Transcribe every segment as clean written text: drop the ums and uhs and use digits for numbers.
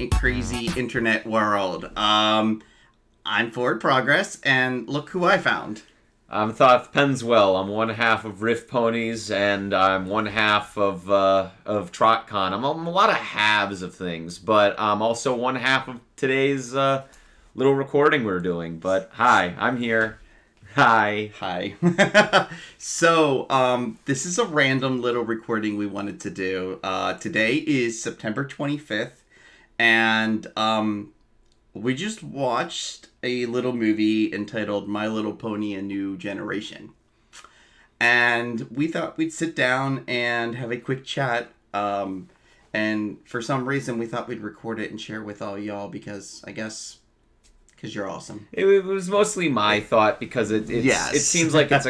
crazy internet world. I'm Ford Progress, and look who I found. I'm Thoth Penswell. I'm one half of Rift Ponies, and I'm one half of TrotCon. I'm a lot of halves of things, but I'm also one half of today's little recording we're doing. But hi, I'm here. Hi. So, this is a random little recording we wanted to do. Today is September 25th, and we just watched a little movie entitled My Little Pony: A New Generation. And we thought we'd sit down and have a quick chat. And for some reason, we thought we'd record it and share with all y'all because because you're awesome. It was mostly my thought because it seems like it's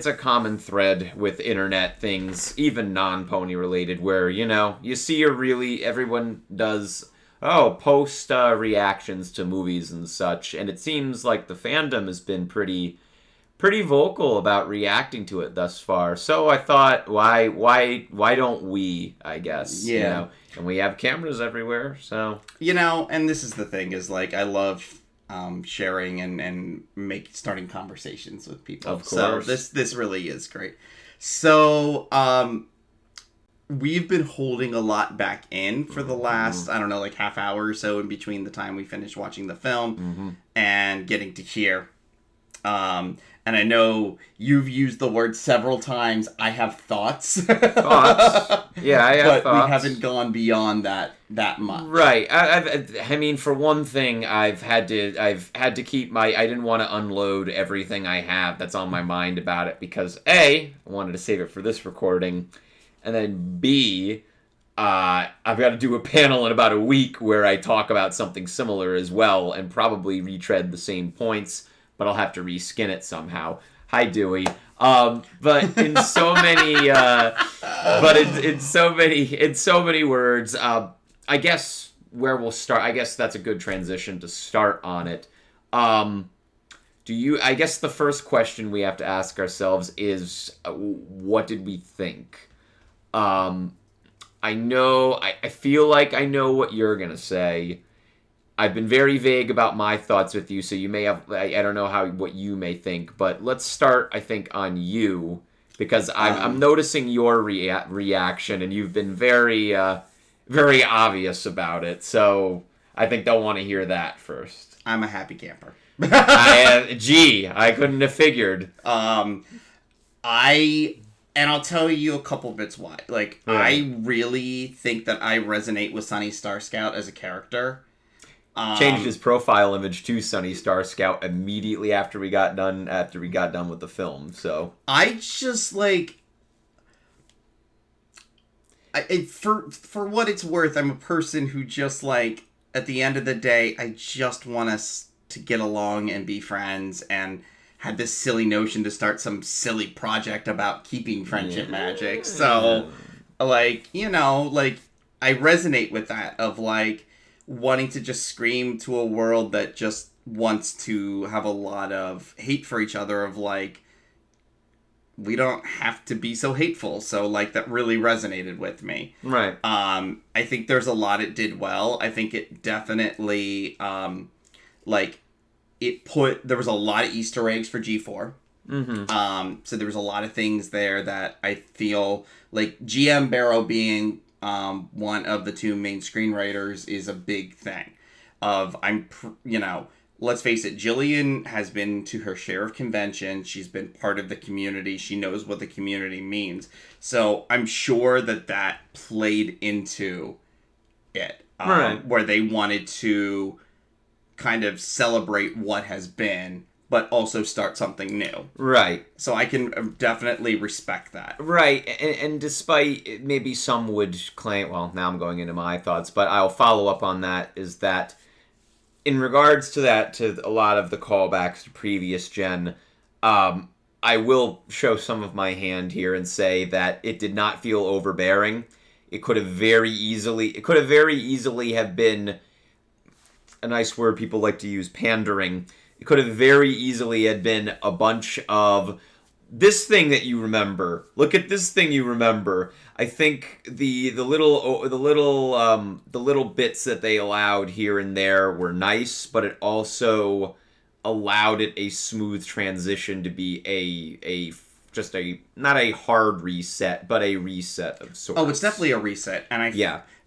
a common thread with internet things, even non-pony related, where you see everyone does post reactions to movies and such, and it seems like the fandom has been pretty vocal about reacting to it thus far. So I thought, why don't we? I guess and we have cameras everywhere, so and this is the thing is I love sharing and starting conversations with people. Of course, so this really is great. So we've been holding a lot back in for the last half hour or so in between the time we finished watching the film and getting to here. And I know you've used the word several times. I have thoughts. Yeah, I have but thoughts. We haven't gone beyond that much. Right. I mean, for one thing, I've had to keep I didn't want to unload everything I have that's on my mind about it because A, I wanted to save it for this recording, and then B, I've got to do a panel in about a week where I talk about something similar as well and probably retread the same points. But I'll have to reskin it somehow. Hi, Dewey. But in so many, in so many words, I guess where we'll start. I guess that's a good transition to start on it. I guess the first question we have to ask ourselves is, what did we think? I feel like I know what you're gonna say. I've been very vague about my thoughts with you, so you may have, I don't know what you may think, but let's start, I think, on you, because I'm noticing your reaction, and you've been very, very obvious about it, so I think they'll want to hear that first. I'm a happy camper. I couldn't have figured. And I'll tell you a couple bits why. I really think that I resonate with Sunny Star Scout as a character. Changed his profile image to Sunny Star Scout immediately after we got done with the film. So I just for what it's worth, I'm a person who just at the end of the day, I just want us to get along and be friends, and had this silly notion to start some silly project about keeping friendship magic. So I resonate with that of wanting to just scream to a world that just wants to have a lot of hate for each other of we don't have to be so hateful. So that really resonated with me. Right. I think there's a lot it did well. I think it definitely there was a lot of Easter eggs for G4. Mm-hmm. So there was a lot of things there that I feel GM Barrow being one of the two main screenwriters is a big thing. Let's face it, Jillian has been to her share of conventions. She's been part of the community. She knows what the community means. So I'm sure that played into it. Right. Where they wanted to kind of celebrate what has been, but also start something new. Right. So I can definitely respect that. Right. And despite maybe some would claim, well, now I'm going into my thoughts, but I'll follow up on that, is that in regards to that, to a lot of the callbacks to previous gen, I will show some of my hand here and say that it did not feel overbearing. It could have very easily have been, a nice word people like to use, pandering. It could have very easily had been a bunch of this thing that you remember. Look at this thing you remember. I think the little bits that they allowed here and there were nice, but it also allowed it a smooth transition to be just a not a hard reset, but a reset of sorts. Oh, it's definitely a reset, and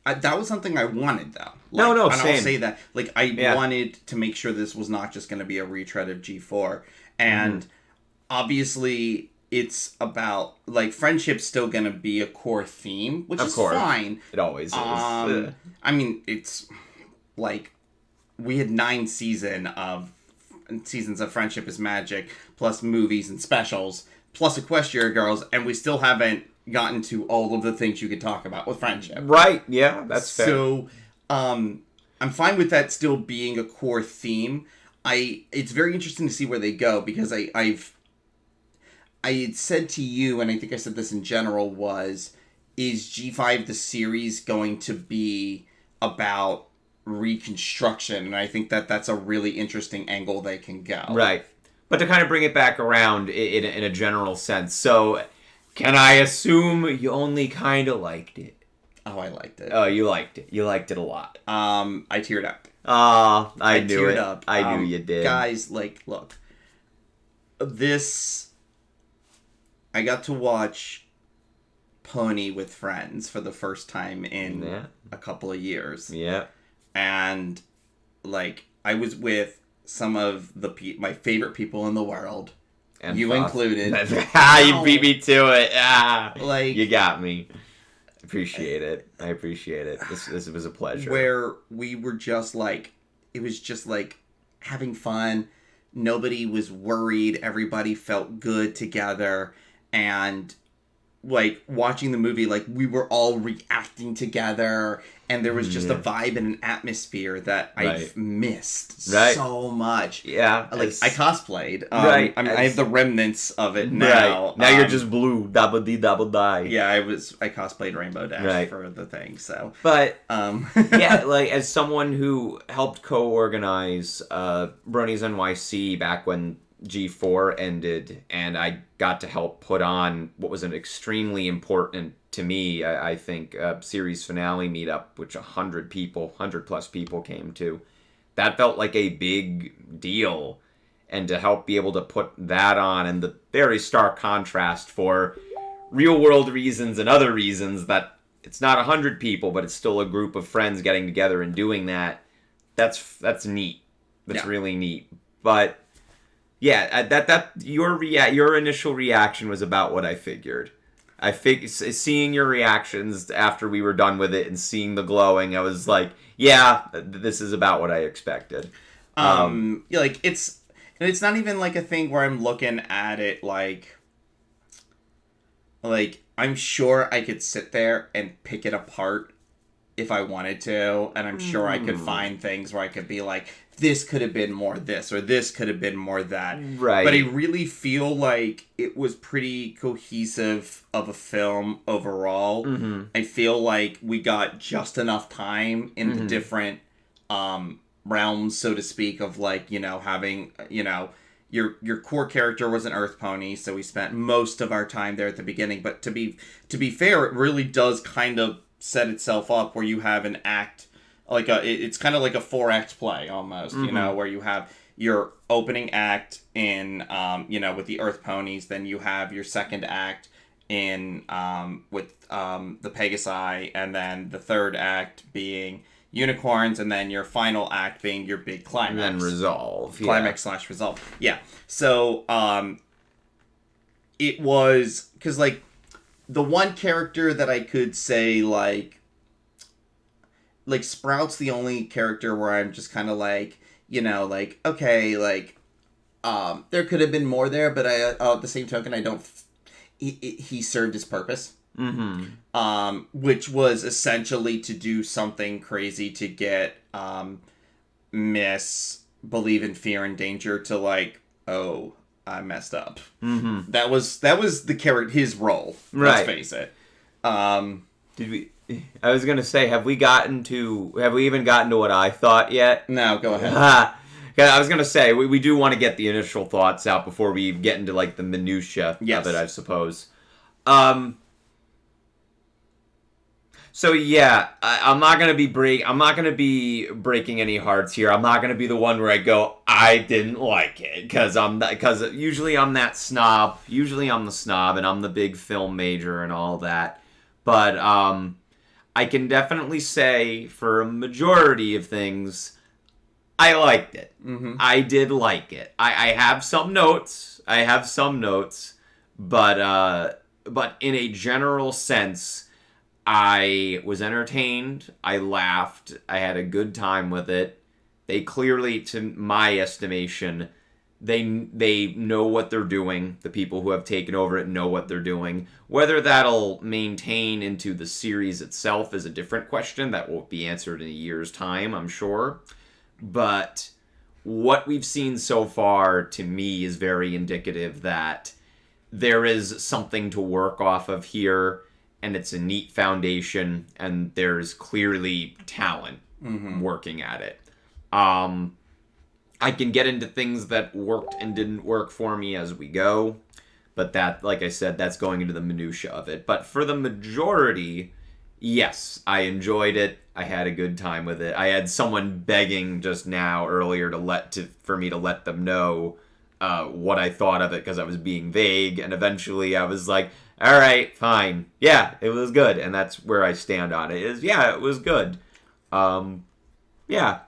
that was something I wanted, though. No, and same. I'll say that. Like, I wanted to make sure this was not just going to be a retread of G4. And obviously, it's about, like, friendship's still going to be a core theme, which is fine. It always is. I mean, it's, like, we had 9 seasons of Friendship is Magic, plus movies and specials, plus Equestria Girls, and we still haven't gotten to all of the things you could talk about with friendship. Right, yeah, that's fair. So, I'm fine with that still being a core theme. It's very interesting to see where they go, because I had said to you, and I think I said this in general, is G5 the series going to be about reconstruction? And I think that's a really interesting angle they can go. Right. But to kind of bring it back around in a general sense, so can I assume you only kind of liked it? Oh, I liked it. Oh, you liked it. You liked it a lot. I teared up. I knew teared it. Up. I knew you did. Guys, like, look. I got to watch Pony with friends for the first time in a couple of years. Yeah. And, like, I was with some of my favorite people in the world. And you included. You beat me to it. Like, you got me. Appreciate it. I appreciate it. This was a pleasure. Where we were just like, it was just like having fun. Nobody was worried. Everybody felt good together. And like watching the movie, like we were all reacting together. And there was just a vibe and an atmosphere that I've missed so much. Yeah. Like, I cosplayed. Right. I mean, I have the remnants of it now. Right. Now you're just blue. Double D, double die. Yeah, I cosplayed Rainbow Dash for the thing, so. But, yeah, like, as someone who helped co-organize Bronies NYC back when G4 ended, and I got to help put on what was an extremely important, to me, I think, series finale meetup, which 100 plus people came to. That felt like a big deal. And to help be able to put that on, and the very stark contrast for real world reasons and other reasons that it's not 100 people, but it's still a group of friends getting together and doing that. That's neat. That's really neat. But yeah, your initial reaction was about what I figured. Seeing your reactions after we were done with it and seeing the glowing, I was like, yeah, this is about what I expected. Like it's not even like a thing where I'm looking at it like I'm sure I could sit there and pick it apart if I wanted to, and I'm sure I could find things where I could be like, this could have been more this, or this could have been more that. Right. But I really feel like it was pretty cohesive of a film overall. Mm-hmm. I feel like we got just enough time in the different realms, so to speak, of like, having, your core character was an Earth Pony, so we spent most of our time there at the beginning. But to be fair, it really does kind of set itself up where you have an act. It's kind of like a 4-act play almost, where you have your opening act in, with the Earth Ponies, then you have your second act in, with the Pegasi, and then the third act being unicorns, and then your final act being your big climax. And then resolve. Climax/resolve. Yeah. So, it was, because, like, the one character that I could say, like Sprout's the only character where I'm just kind of like, okay, like, there could have been more there, but at the same token, I don't, he served his purpose. Mm-hmm. Which was essentially to do something crazy to get, Miss Believe in Fear and Danger to like, oh, I messed up. Mm-hmm. That was his role. Right. Let's face it. Did we? I was gonna say, have we even gotten to what I thought yet? No, go ahead. I was gonna say we do want to get the initial thoughts out before we get into like the minutia of it, I suppose. So yeah, I'm not gonna be breaking any hearts here. I'm not gonna be the one where I go, I didn't like it, because usually I'm that snob. Usually I'm the snob, and I'm the big film major and all that. But I can definitely say for a majority of things, I liked it. Mm-hmm. I did like it. I have some notes. But in a general sense, I was entertained. I laughed. I had a good time with it. They clearly, to my estimation, they know what they're doing. The people who have taken over it know what they're doing. Whether that'll maintain into the series itself is a different question that will be answered in a year's time, I'm sure. But what we've seen so far, to me, is very indicative that there is something to work off of here, and it's a neat foundation, and there's clearly talent working at it. I can get into things that worked and didn't work for me as we go, but that, like I said, that's going into the minutia of it. But for the majority, yes, I enjoyed it. I had a good time with it. I had someone begging just now earlier for me to let them know what I thought of it, because I was being vague, and eventually I was like, all right, fine. Yeah, it was good, and that's where I stand on it. It was good. Yeah.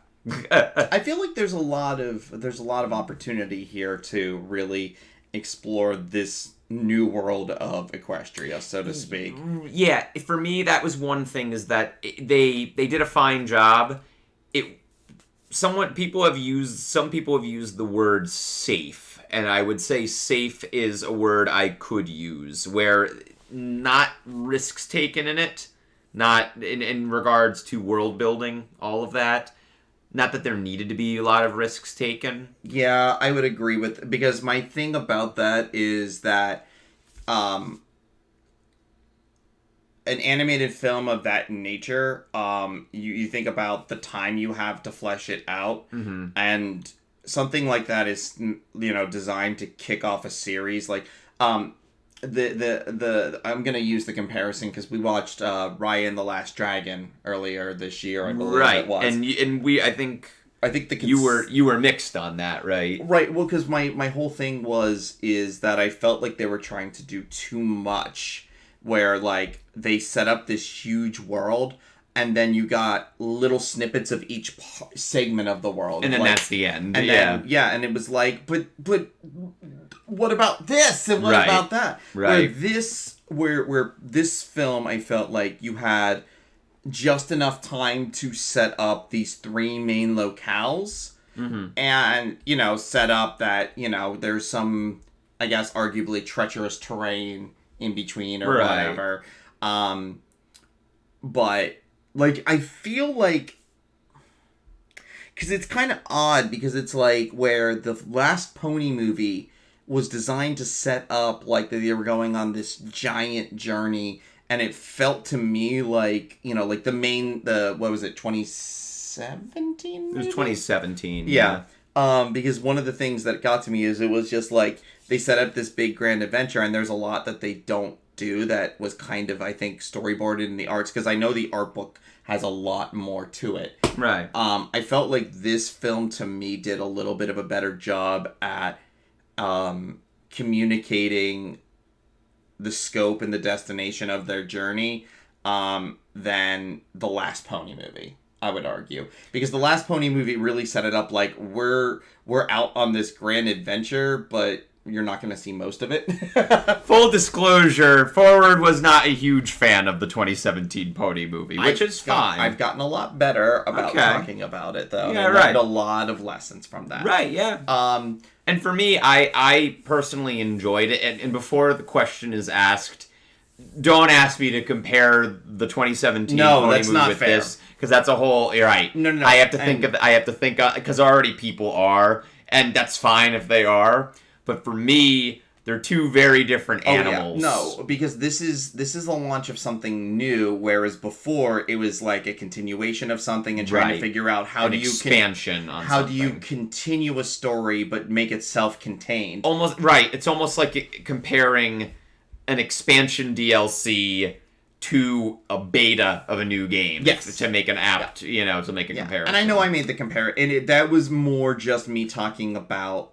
I feel like there's a lot of opportunity here to really explore this new world of Equestria, so to speak. Yeah, for me, that was one thing, is that they did a fine job. Some people have used the word safe, and I would say safe is a word I could use, where not risks taken in it, not in regards to world building, all of that. Not that there needed to be a lot of risks taken. Yeah, I would agree with, because my thing about that is that an animated film of that nature, you think about the time you have to flesh it out, and something like that is, designed to kick off a series. Like, I'm gonna use the comparison because we watched Raya and the Last Dragon earlier this year, I believe it was. I think you were mixed on that, right? Right. Well, because my whole thing is that I felt like they were trying to do too much, where like they set up this huge world, and then you got little snippets of each segment of the world, and then that's the end. And and it was like, but what about this and what about that? Right. Where this film, I felt like you had just enough time to set up these three main locales, and set up that there's some, I guess, arguably treacherous terrain in between or whatever. But like, I feel like, because it's kind of odd, because it's like where the last Pony movie was designed to set up like that they were going on this giant journey, and it felt to me like, like what was it, 2017 movie? It was 2017. Yeah. Because one of the things that got to me is it was just like they set up this big grand adventure, and there's a lot that they don't do that was kind of, I think, storyboarded in the arts, because I know the art book has a lot more to it. Right. I felt like this film to me did a little bit of a better job at communicating the scope and the destination of their journey than the last Pony movie, I would argue. Because the last Pony movie really set it up like we're out on this grand adventure, but you're not going to see most of it. Full disclosure, Forward was not a huge fan of the 2017 Pony movie, which is fine. I've gotten a lot better about talking about it, though. Yeah, I learned a lot of lessons from that. Right, yeah. And for me, I personally enjoyed it. And before the question is asked, don't ask me to compare the 2017 Pony movie with this, because that's a whole. You're right. No. I have to think because already people are, and that's fine if they are. But for me, They're two very different animals. Yeah. No, because this is the launch of something new, whereas before it was like a continuation of something and trying to figure out how do you continue a story but make it self-contained. Almost right. It's almost like comparing an expansion DLC to a beta of a new game. Yes. To make an apt, to make a comparison. And I know I made the comparison, and that was more just me talking about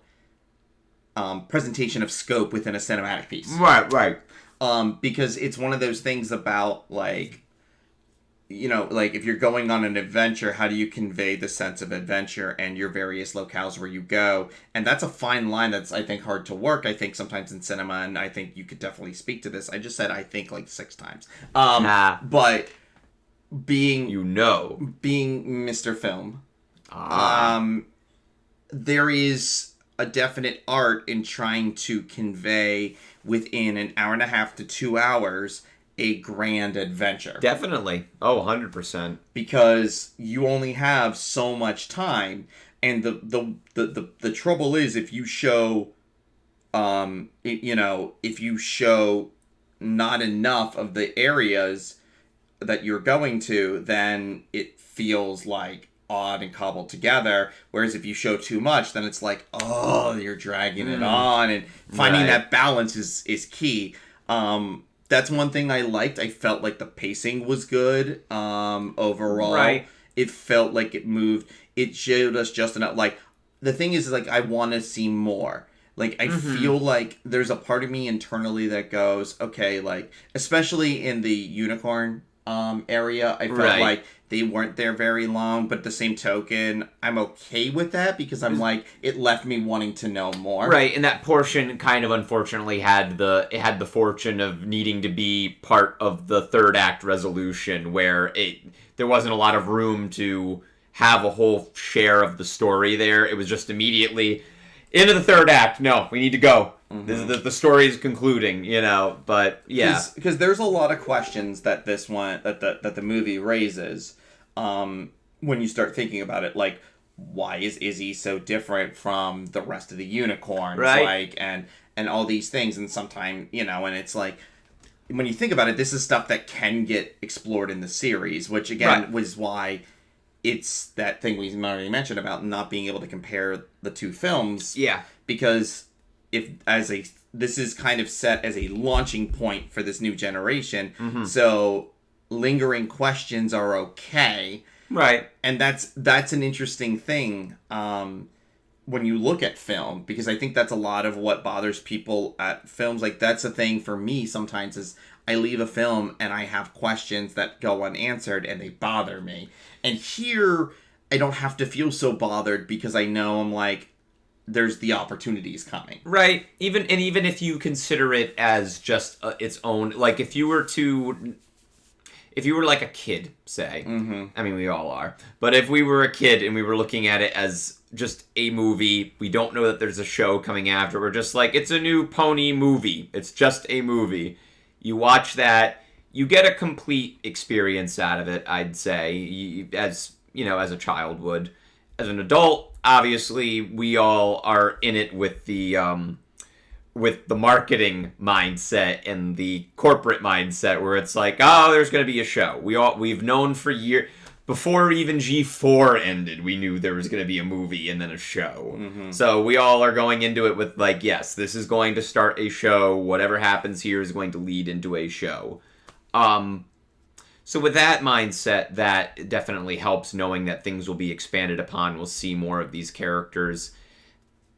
presentation of scope within a cinematic piece. Right. Because it's one of those things about, like, if you're going on an adventure, how do you convey the sense of adventure and your various locales where you go? And that's a fine line that's, I think, hard to work, I think, sometimes in cinema, and I think you could definitely speak to this. I just said I think like 6 times. But being Mr. Film, there is a definite art in trying to convey within an hour and a half to 2 hours a grand adventure. Definitely. Oh, 100%. Because you only have so much time, and the trouble is if you show if you show not enough of the areas that you're going to, then it feels like odd and cobbled together, whereas if you show too much, then it's like, oh, you're dragging it on, and finding that balance is key. That's one thing I liked. I felt like the pacing was good overall. Right. It felt like it moved. It showed us just enough. Like, the thing is, like, I want to see more. Like, I feel like there's a part of me internally that goes, okay, like, especially in the unicorn area, I felt like they weren't there very long, but at the same token, I'm okay with that because I'm like, it left me wanting to know more. Right, and that portion kind of unfortunately had the fortune of needing to be part of the third act resolution, where there wasn't a lot of room to have a whole share of the story there. It was just immediately into the third act. No, we need to go. This is the story is concluding, but yeah. Because there's a lot of questions that that the movie raises when you start thinking about it. Like, why is Izzy so different from the rest of the unicorns? Right. Like, and all these things. And sometimes, and it's like, when you think about it, this is stuff that can get explored in the series, which again was why it's that thing we already mentioned about not being able to compare the two films. Yeah. Because this is kind of set as a launching point for this new generation, so lingering questions are okay, right? And that's an interesting thing when you look at film, because I think that's a lot of what bothers people at films. Like, that's the thing for me sometimes is I leave a film and I have questions that go unanswered and they bother me. And here I don't have to feel so bothered because I know I'm like, there's the opportunities coming. Right. Even if you consider it as just its own, like if you were like a kid, say, I mean, we all are, but if we were a kid and we were looking at it as just a movie, we don't know that there's a show coming after, we're just like, it's a new pony movie. It's just a movie. You watch that, you get a complete experience out of it, I'd say, as a child would. As an adult, obviously, we all are in it with the marketing mindset and the corporate mindset, where it's like, oh, there's going to be a show. We've known for years, before even G4 ended, we knew there was going to be a movie and then a show. So we all are going into it with like, yes, this is going to start a show. Whatever happens here is going to lead into a show. So with that mindset, that definitely helps, knowing that things will be expanded upon. We'll see more of these characters.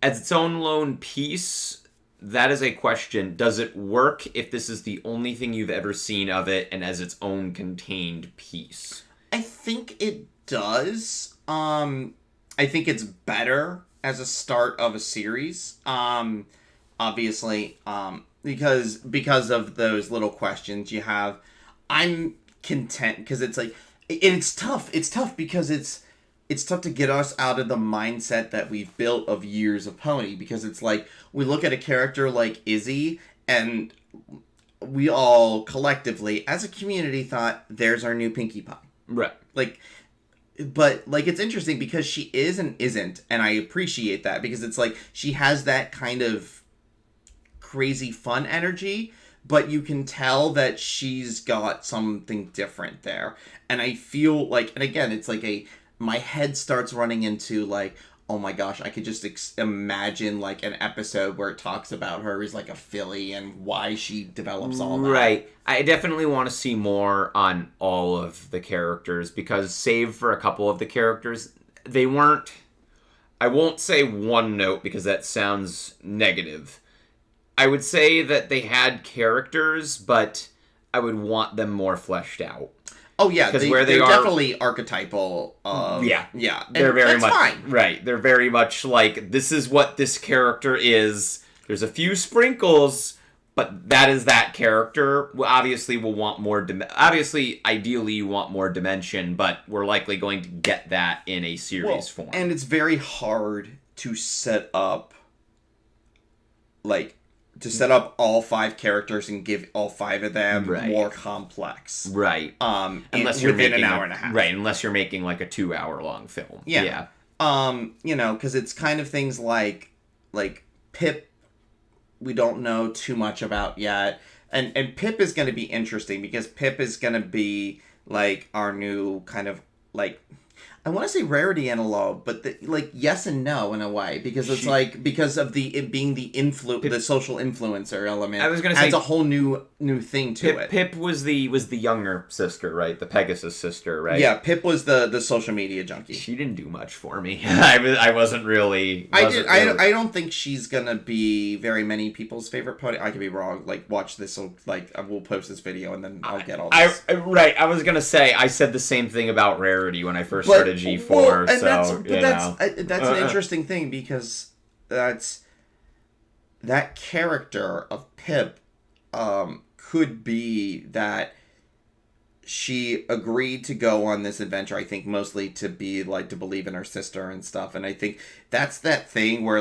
As its own lone piece, that is a question. Does it work if this is the only thing you've ever seen of it and as its own contained piece? I think it does. I think it's better as a start of a series. Obviously, because of those little questions you have. I'm content because it's like, it's tough. It's tough because it's tough to get us out of the mindset that we've built of years of pony, because it's like we look at a character like Izzy and we all collectively as a community thought, there's our new Pinkie Pie. Right. But it's interesting because she is and isn't, and I appreciate that, because it's like she has that kind of crazy fun energy, but you can tell that she's got something different there. And I feel like, and again, it's like my head starts running into like, oh my gosh, I could just imagine like an episode where it talks about her as like a filly and why she develops all that. Right. I definitely want to see more on all of the characters, because save for a couple of the characters, they weren't... I won't say one note because that sounds negative. I would say that they had characters, but I would want them more fleshed out. Oh yeah, they're definitely archetypal. Yeah, they're very much fine. Right, they're very much like, this is what this character is. There's a few sprinkles, but that is that character. Obviously, we'll want more. Obviously, ideally, you want more dimension, but we're likely going to get that in a series form. And it's very hard to set up, all 5 characters and give all 5 of them more complex. Right. Unless you're within an hour and a half. Right, unless you're making like a 2-hour-long film. Yeah. Because it's kind of things like Pip, we don't know too much about yet. And Pip is going to be interesting because Pip is going to be like our new kind of like, I want to say rarity analog, but yes and no in a way, because it's because of it being the social influencer element. I was going to say adds a whole new thing to it. Pip was the younger sister, right? The Pegasus sister, right? Yeah, Pip was the social media junkie. She didn't do much for me. I wasn't really. I don't think she's gonna be very many people's favorite pony. I could be wrong. Like, watch this. We'll post this video and then I'll get all this. I was gonna say, I said the same thing about Rarity when I first started G4. Well, that's an interesting thing, because that character of Pip could be that she agreed to go on this adventure, I think mostly to believe in her sister and stuff. And I think that's that thing where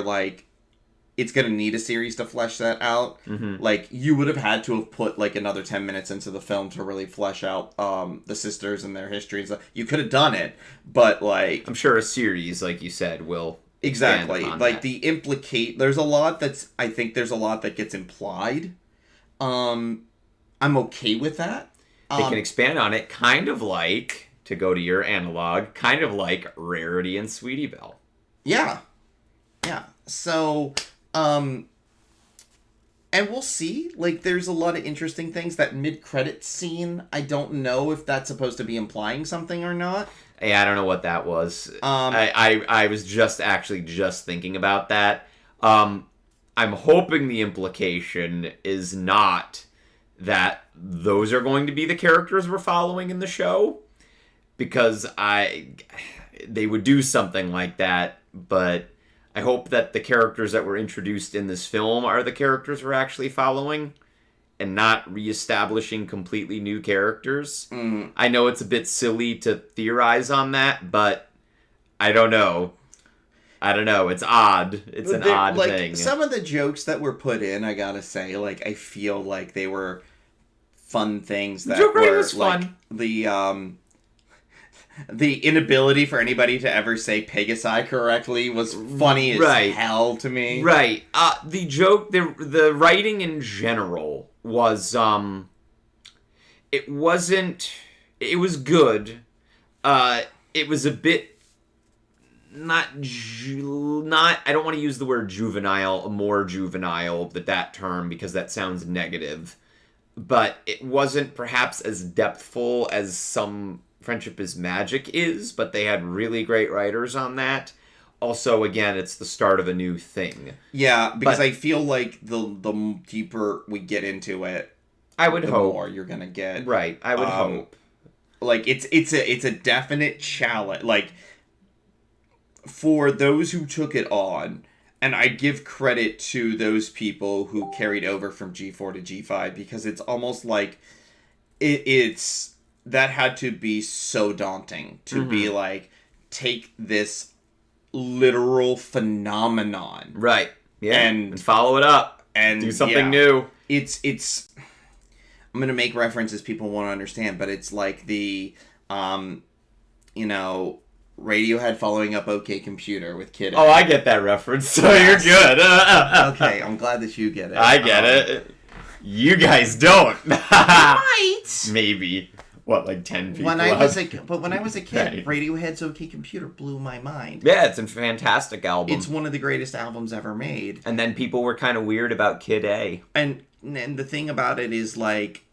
it's going to need a series to flesh that out. Mm-hmm. You would have had to have put another 10 minutes into the film to really flesh out the sisters and their history and stuff. You could have done it, but I'm sure a series, like you said, will exactly that. There's a lot that gets implied. I'm okay with that. They can expand on it, kind of like, to go to your analog, kind of like Rarity and Sweetie Belle. Yeah. So, and we'll see. There's a lot of interesting things. That mid-credit scene, I don't know if that's supposed to be implying something or not. Yeah, I don't know what that was. I was just thinking about that. I'm hoping the implication is not that those are going to be the characters we're following in the show, because they would do something like that, but I hope that the characters that were introduced in this film are the characters we're actually following, and not reestablishing completely new characters. I know it's a bit silly to theorize on that, but I don't know. It's odd. It's an odd thing. Some of the jokes that were put in, I gotta say, I feel like they were fun things. That joke writing were was fun. The inability for anybody to ever say Pegasi correctly was funny as hell to me. Right. The joke, the writing in general was, it was good. It was a bit not, I don't want to use the word juvenile, more juvenile, that term, because that sounds negative. But it wasn't perhaps as depthful as some Friendship is Magic is, but they had really great writers on that. Also, again, it's the start of a new thing. Yeah, because I feel like the deeper we get into it, I would hope, the more you're gonna get. Right, I would hope. It's a definite challenge. For those who took it on, and I give credit to those people who carried over from G4 to G5, because it's almost like it's that had to be so daunting to be take this literal phenomenon, right? Yeah, and follow it up and do something new. It's. I'm gonna make references people won't understand, but it's like the, Radiohead following up OK Computer with Kid A. Oh, I get that reference, so yes. You're good. Okay, I'm glad that you get it. I get it. You guys don't. Right. Maybe. What, like 10 people? When I was a kid, Right. Radiohead's OK Computer blew my mind. Yeah, it's a fantastic album. It's one of the greatest albums ever made. And then people were kind of weird about Kid A. And the thing about it is like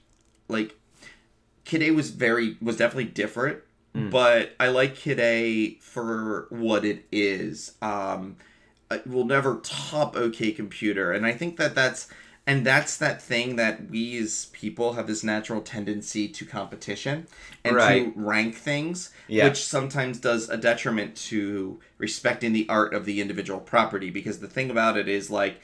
Kid A was definitely different, but I like Kid A for what it is. It will never top OK Computer, and I think that's that thing that we as people have this natural tendency to competition and to rank things, which sometimes does a detriment to respecting the art of the individual property, because the thing about it is like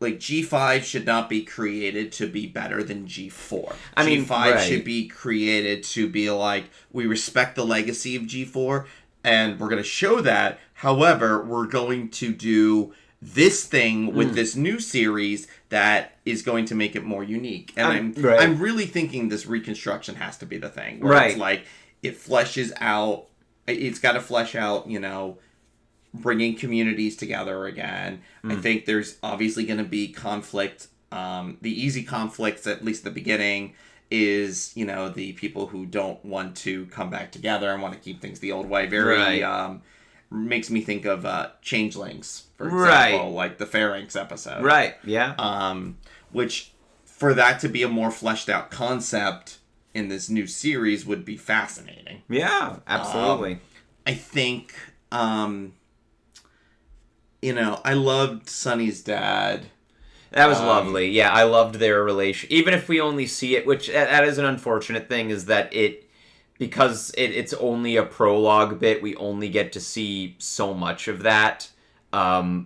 G5 should not be created to be better than G4. G5 should be created to be like, we respect the legacy of G4 and we're going to show that. However, we're going to do this thing with this new series that is going to make it more unique. And I'm really thinking this reconstruction has to be the thing. Where it's like, it fleshes out, it's got to flesh out, bringing communities together again. I think there's obviously going to be conflict. The easy conflicts, at least at the beginning, is, the people who don't want to come back together and want to keep things the old way. Very, makes me think of Changelings, for example, like the Phalanx episode. Right, yeah. Which, for that to be a more fleshed out concept in this new series would be fascinating. Yeah, absolutely. I think... I loved Sonny's dad. That was lovely. Yeah, I loved their relation. Even if we only see it, which that is an unfortunate thing, is that because it's only a prologue bit, we only get to see so much of that. But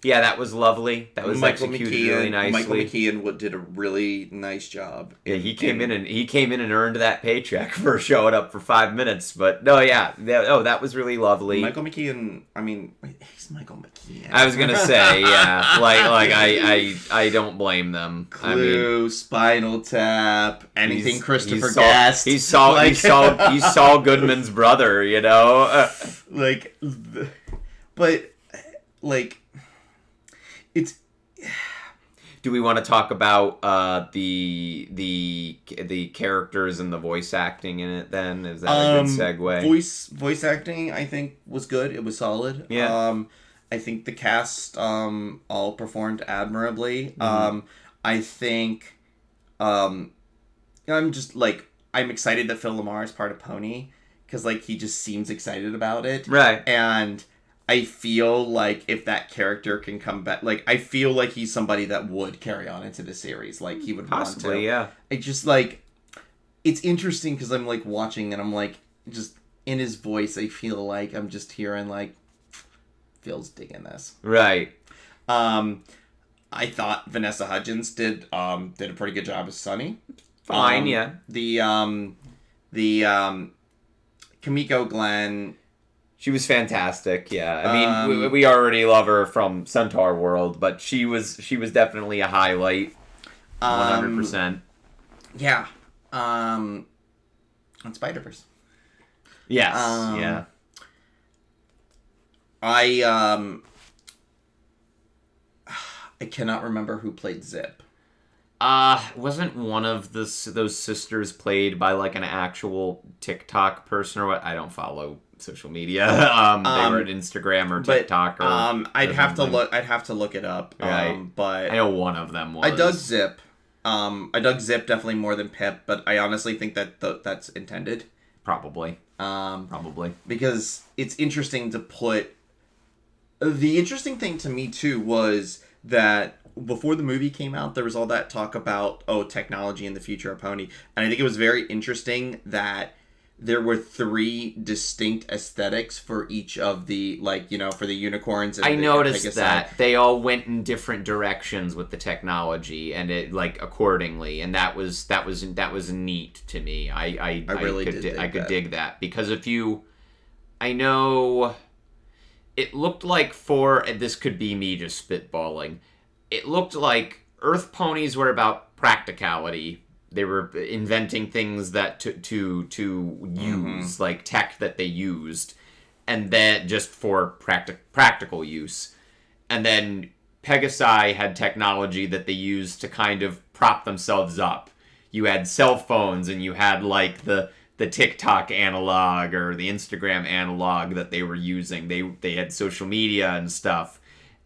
yeah, that was lovely. That was executed really nicely. Michael McKean did a really nice job. Yeah, he came in and earned that paycheck for showing up for 5 minutes. But no, that was really lovely. Michael McKean. He's Michael McKean. I was gonna say, yeah, I don't blame them. Clue, Spinal Tap, anything Christopher Guest. He saw Goodman's brother, It's. Do we want to talk about the characters and the voice acting in it? Then is that a good segue? Voice acting, I think, was good. It was solid. Yeah. I think the cast all performed admirably. Mm-hmm. I think I'm excited that Phil Lamar is part of Pony, because he just seems excited about it. Right. And I feel like if that character can come back, I feel like he's somebody that would carry on into the series. He would possibly want to. Yeah. I just it's interesting because I'm watching and I'm just in his voice. I feel like I'm just hearing Phil's digging this. Right. I thought Vanessa Hudgens did a pretty good job as Sunny. Fine. Yeah. The Kimiko Glenn. She was fantastic, yeah. We already love her from Centaur World, but she was definitely a highlight, 100%. Yeah. On Spider-Verse. Yes, yeah. I cannot remember who played Zip. Wasn't one of those sisters played by an actual TikTok person or what? I don't follow social media. They were at Instagram or TikTok or I'd have to look it up. Right. But I know one of them was. I dug Zip. I dug Zip definitely more than Pip, but I honestly think that that's intended. Probably. Probably. Because it's interesting to put. The interesting thing to me too was that before the movie came out, there was all that talk about technology and the future of Pony, and I think it was very interesting that there were 3 distinct aesthetics for each of the for the unicorns. And I noticed that they all went in different directions with the technology, and it accordingly, and that was neat to me. I could dig that because I know it looked like and this could be me just spitballing. It looked like Earth ponies were about practicality. they were inventing things that to use, like tech that they used, and then just for practical use. And then Pegasi had technology that they used to kind of prop themselves up. You had cell phones, and you had like the TikTok analog or the Instagram analog that they were using. They had social media and stuff.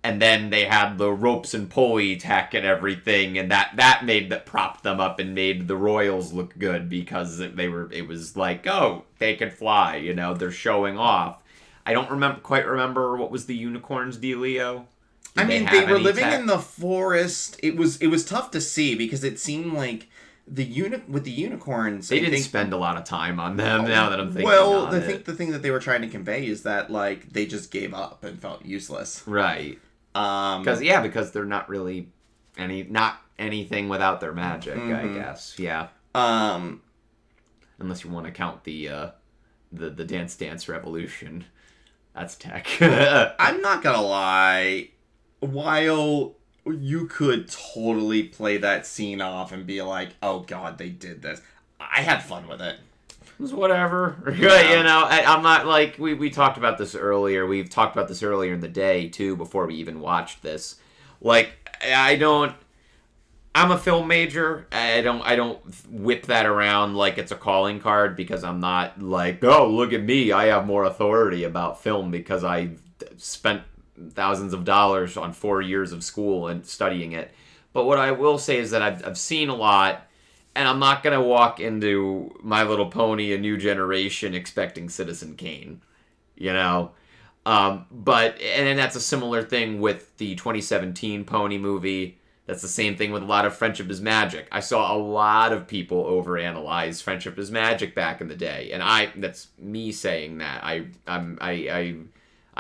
And then they had the ropes and pulley tech and everything, and that propped them up and made the Royals look good, because it was like, oh, they could fly, you know, they're showing off. I don't quite remember what was the unicorn's dealio. I mean, they were living in the forest. It was tough to see, because it seemed like with the unicorns, they didn't spend a lot of time on them. Now that I'm thinking, I think the thing that they were trying to convey is that like they just gave up and felt useless, right? Because they're not really anything without their magic, I guess. Yeah. Unless you want to count the Dance Revolution, that's tech. I'm not gonna lie. While you could totally play that scene off and be like, "Oh God, they did this," I had fun with it. It was whatever. Yeah. You know, I'm not like we talked about this earlier. We've talked about this earlier in the day too, before we even watched this. Like, I'm a film major. I don't whip that around like it's a calling card, because I'm not like, oh, look at me, I have more authority about film because I spent thousands of dollars on 4 years of school and studying it. But what I will say is that I've seen a lot. And I'm not going to walk into My Little Pony, A New Generation, expecting Citizen Kane, you know? And that's a similar thing with the 2017 Pony movie. That's the same thing with a lot of Friendship is Magic. I saw a lot of people overanalyze Friendship is Magic back in the day. And that's me saying that. I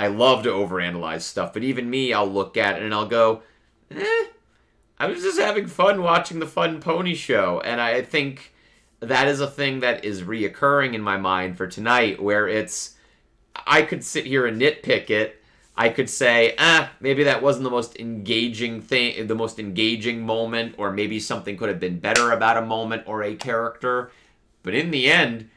love to overanalyze stuff. But even me, I'll look at it and I'll go, I was just having fun watching the Fun Pony Show, and I think that is a thing that is reoccurring in my mind for tonight, where I could sit here and nitpick it. I could say, maybe that wasn't the most engaging thing, the most engaging moment, or maybe something could have been better about a moment or a character. But in the end,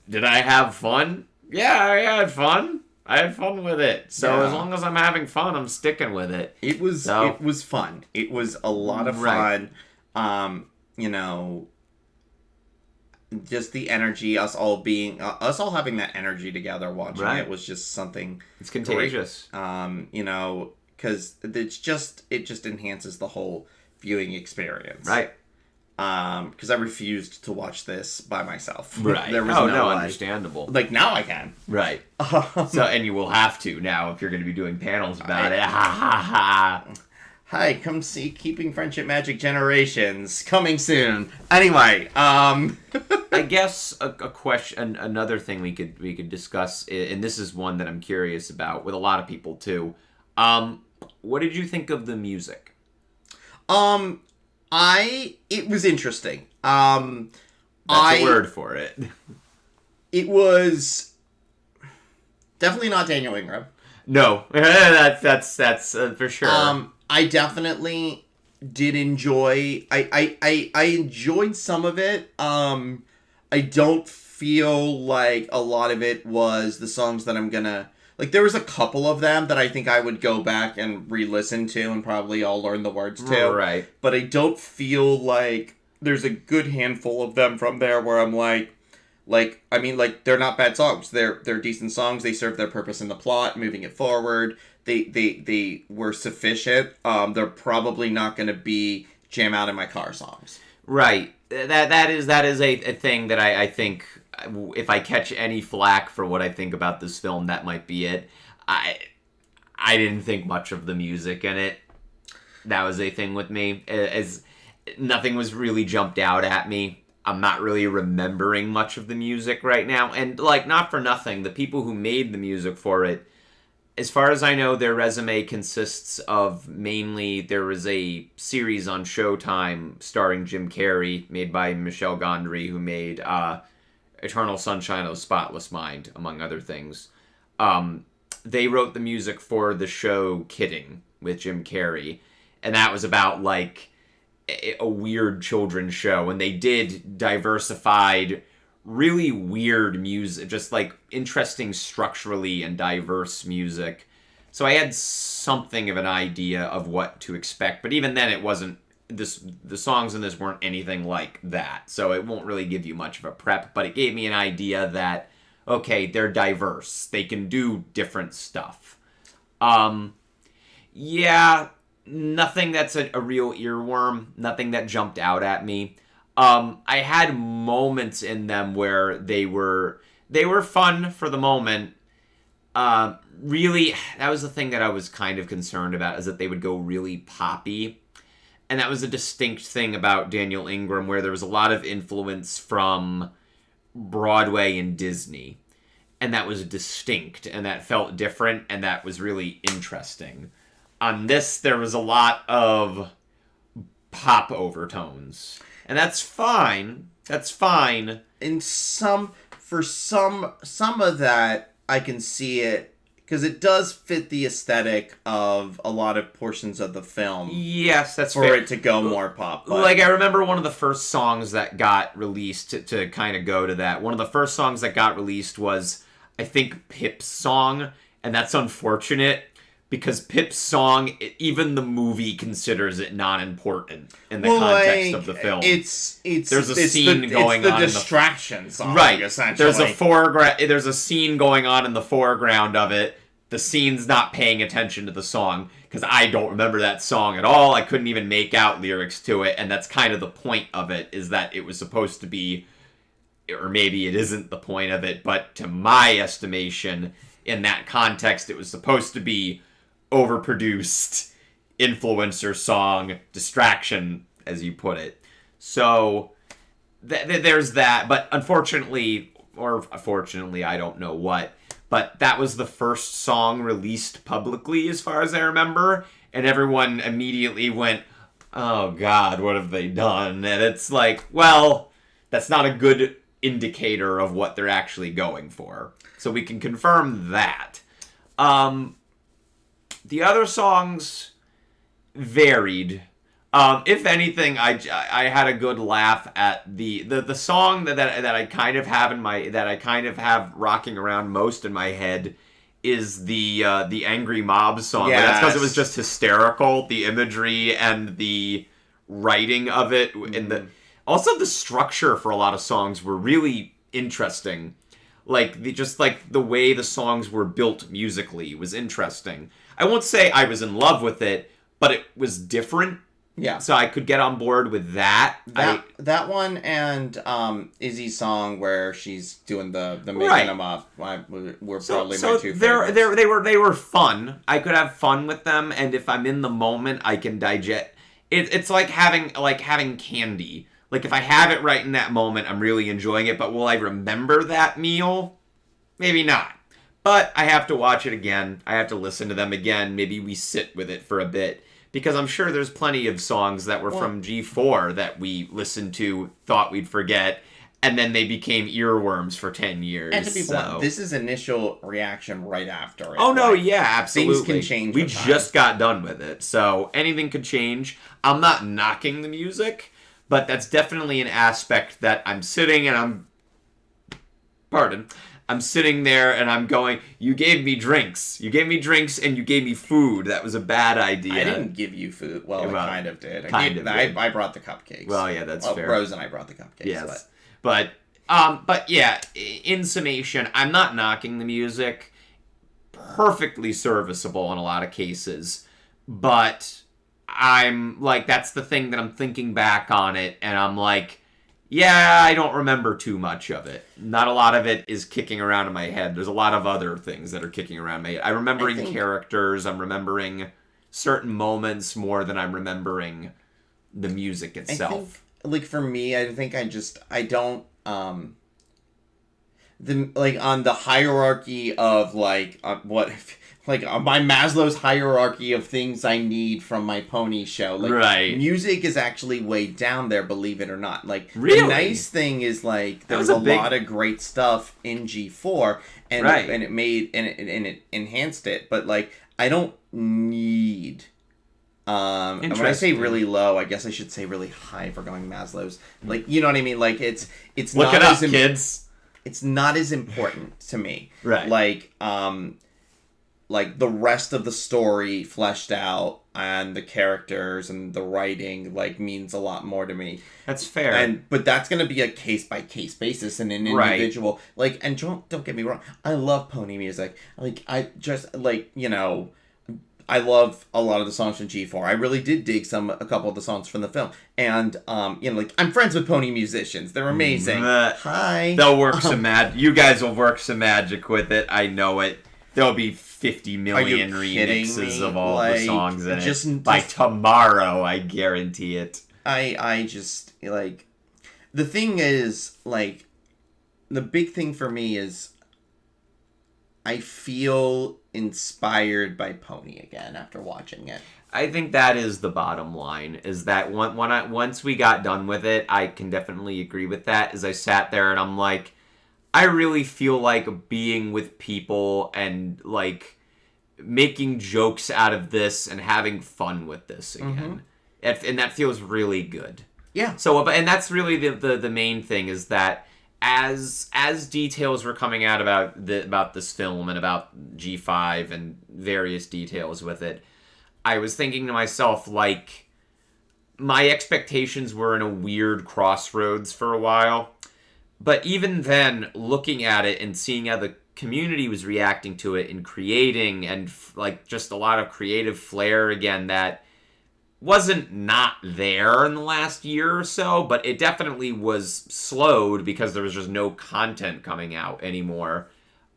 did I have fun? Yeah, I had fun. I had fun with it. So as long as I'm having fun, I'm sticking with it. It was fun. It was a lot of fun. You know, just the energy, us all having that energy together watching it was just something. It's contagious. Great. You know, because it just enhances the whole viewing experience. Right. Because I refused to watch this by myself. Right. There was understandable. Like, now I can. Right. And you will have to now if you're going to be doing panels about it. Ha ha ha. Hi, come see Keeping Friendship Magic Generations, coming soon. Anyway, I guess a question, another thing we could discuss, and this is one that I'm curious about with a lot of people too. What did you think of the music? It was interesting. That's a word for it. It was definitely not Daniel Ingram. No, that's for sure. I definitely did enjoy. I enjoyed some of it. I don't feel like a lot of it was the songs that I'm gonna like. There was a couple of them that I think I would go back and re-listen to, and probably I'll learn the words to. Right. But I don't feel like there's a good handful of them from there where I'm like I mean, like, they're not bad songs. They're decent songs. They serve their purpose in the plot, moving it forward. They were sufficient. They're probably not going to be jam out in my car songs. Right. That is a thing that I think, if I catch any flack for what I think about this film, that might be it. I didn't think much of the music in it. That was a thing with me. As nothing was really jumped out at me. I'm not really remembering much of the music right now. And, like, not for nothing, the people who made the music for it, as far as I know, their resume consists of mainly, there was a series on Showtime starring Jim Carrey, made by Michel Gondry, who made Eternal Sunshine of the Spotless Mind, among other things. They wrote the music for the show Kidding with Jim Carrey. And that was about, like, a weird children's show, and they did diversified, really weird music, just like interesting structurally and diverse music. So I had something of an idea of what to expect, but even then it wasn't this. The songs in this weren't anything like that, so it won't really give you much of a prep, but it gave me an idea that, okay, they're diverse. They can do different stuff. Yeah, nothing that's a real earworm. Nothing that jumped out at me. I had moments in them where they were fun for the moment. Really, that was the thing that I was kind of concerned about, is that they would go really poppy. And that was a distinct thing about Daniel Ingram, where there was a lot of influence from Broadway and Disney. And that was distinct, and that felt different, and that was really interesting. On this, there was a lot of pop overtones. And that's fine. That's fine. In some of that, I can see it, because it does fit the aesthetic of a lot of portions of the film. Yes, that's for fair. it to go more pop. But. Like, I remember one of the first songs that got released, to kind of go to that. One of the first songs that got released was, I think, Pip's song, and that's unfortunate, because Pip's song, even the movie considers it non-important in the context of the film. There's a scene going on. It's the distraction song, right? Essentially. There's a scene going on in the foreground of it. The scene's not paying attention to the song, because I don't remember that song at all. I couldn't even make out lyrics to it, and that's kind of the point of it, is that it was supposed to be, or maybe it isn't the point of it, but to my estimation, in that context, it was supposed to be overproduced influencer song distraction, as you put it. So there's that, but unfortunately, or fortunately, I don't know what, but that was the first song released publicly, as far as I remember, and everyone immediately went, oh god, what have they done? And it's like, well, that's not a good indicator of what they're actually going for. So we can confirm that. The other songs varied. If anything, I had a good laugh at the song that I kind of have rocking around most in my head is the Angry Mob song. Yes. But that's because it was just hysterical. The imagery and the writing of it, and also the structure for a lot of songs were really interesting. Like the way the songs were built musically was interesting. I won't say I was in love with it, but it was different. Yeah. So I could get on board with that. That one and Izzy's song where she's doing the making right. them up were probably my two favorites. favorites. They were fun. I could have fun with them, and if I'm in the moment, I can digest. It's like having candy. Like, if I have it right in that moment, I'm really enjoying it, but will I remember that meal? Maybe not. But I have to watch it again. I have to listen to them again. Maybe we sit with it for a bit. Because I'm sure there's plenty of songs that were from G4 that we listened to, thought we'd forget, and then they became earworms for 10 years. And to be blunt, this is initial reaction right after it. Oh, no, yeah, absolutely. Things can change. We just got done with it, so anything could change. I'm not knocking the music, but that's definitely an aspect that I'm sitting and I'm sitting there and I'm going, you gave me drinks. You gave me drinks and you gave me food. That was a bad idea. I didn't give you food. Well, I kind of did. I brought the cupcakes. Well, yeah, that's fair. Rose and I brought the cupcakes. Yes. But yeah, in summation, I'm not knocking the music. Perfectly serviceable in a lot of cases. But I'm like, that's the thing that I'm thinking back on it and I'm like, yeah, I don't remember too much of it. Not a lot of it is kicking around in my head. There's a lot of other things that are kicking around my head. I'm remembering characters. I'm remembering certain moments more than I'm remembering the music itself. I think, like, for me, I don't, on the hierarchy of, my Maslow's hierarchy of things I need from my pony show. Like, right. Music is actually way down there, believe it or not. Like, really? The nice thing is, like, there was a lot of great stuff in G4, and and it enhanced it. But, like, I don't need And when I say really low, I guess I should say really high for going Maslow's. Like, you know what I mean? Like, it's Look not it up, as kids. It's not as important to me. Right. Like the rest of the story fleshed out and the characters and the writing like means a lot more to me. That's fair. But that's going to be a case by case basis and an individual. Right. Like, and don't get me wrong, I love pony music. Like, I just like, you know, I love a lot of the songs from G4. I really did dig a couple of the songs from the film. And, you know, like, I'm friends with pony musicians. They're amazing. Hi. They'll work some magic. You guys will work some magic with it. I know it. There'll be 50 million remixes of all the songs in it. By tomorrow, I guarantee it. I just, like... The thing is, like... The big thing for me is... I feel inspired by Pony again after watching it. I think that is the bottom line, is that once we got done with it, I can definitely agree with that, as I sat there and I'm like... I really feel like being with people and, like, making jokes out of this and having fun with this again. Mm-hmm. And that feels really good. Yeah. So, and that's really the main thing, is that as details were coming out about this film and about G5 and various details with it, I was thinking to myself, like, my expectations were in a weird crossroads for a while. But even then, looking at it and seeing how the community was reacting to it and creating and like just a lot of creative flair again that wasn't not there in the last year or so, but it definitely was slowed because there was just no content coming out anymore.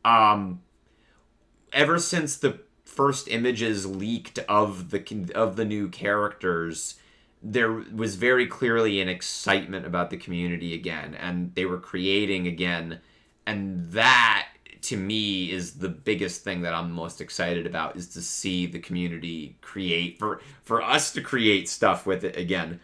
Ever since the first images leaked of the new characters, there was very clearly an excitement about the community again, and they were creating again, and that, to me, is the biggest thing that I'm most excited about, is to see the community create, for us to create stuff with it again.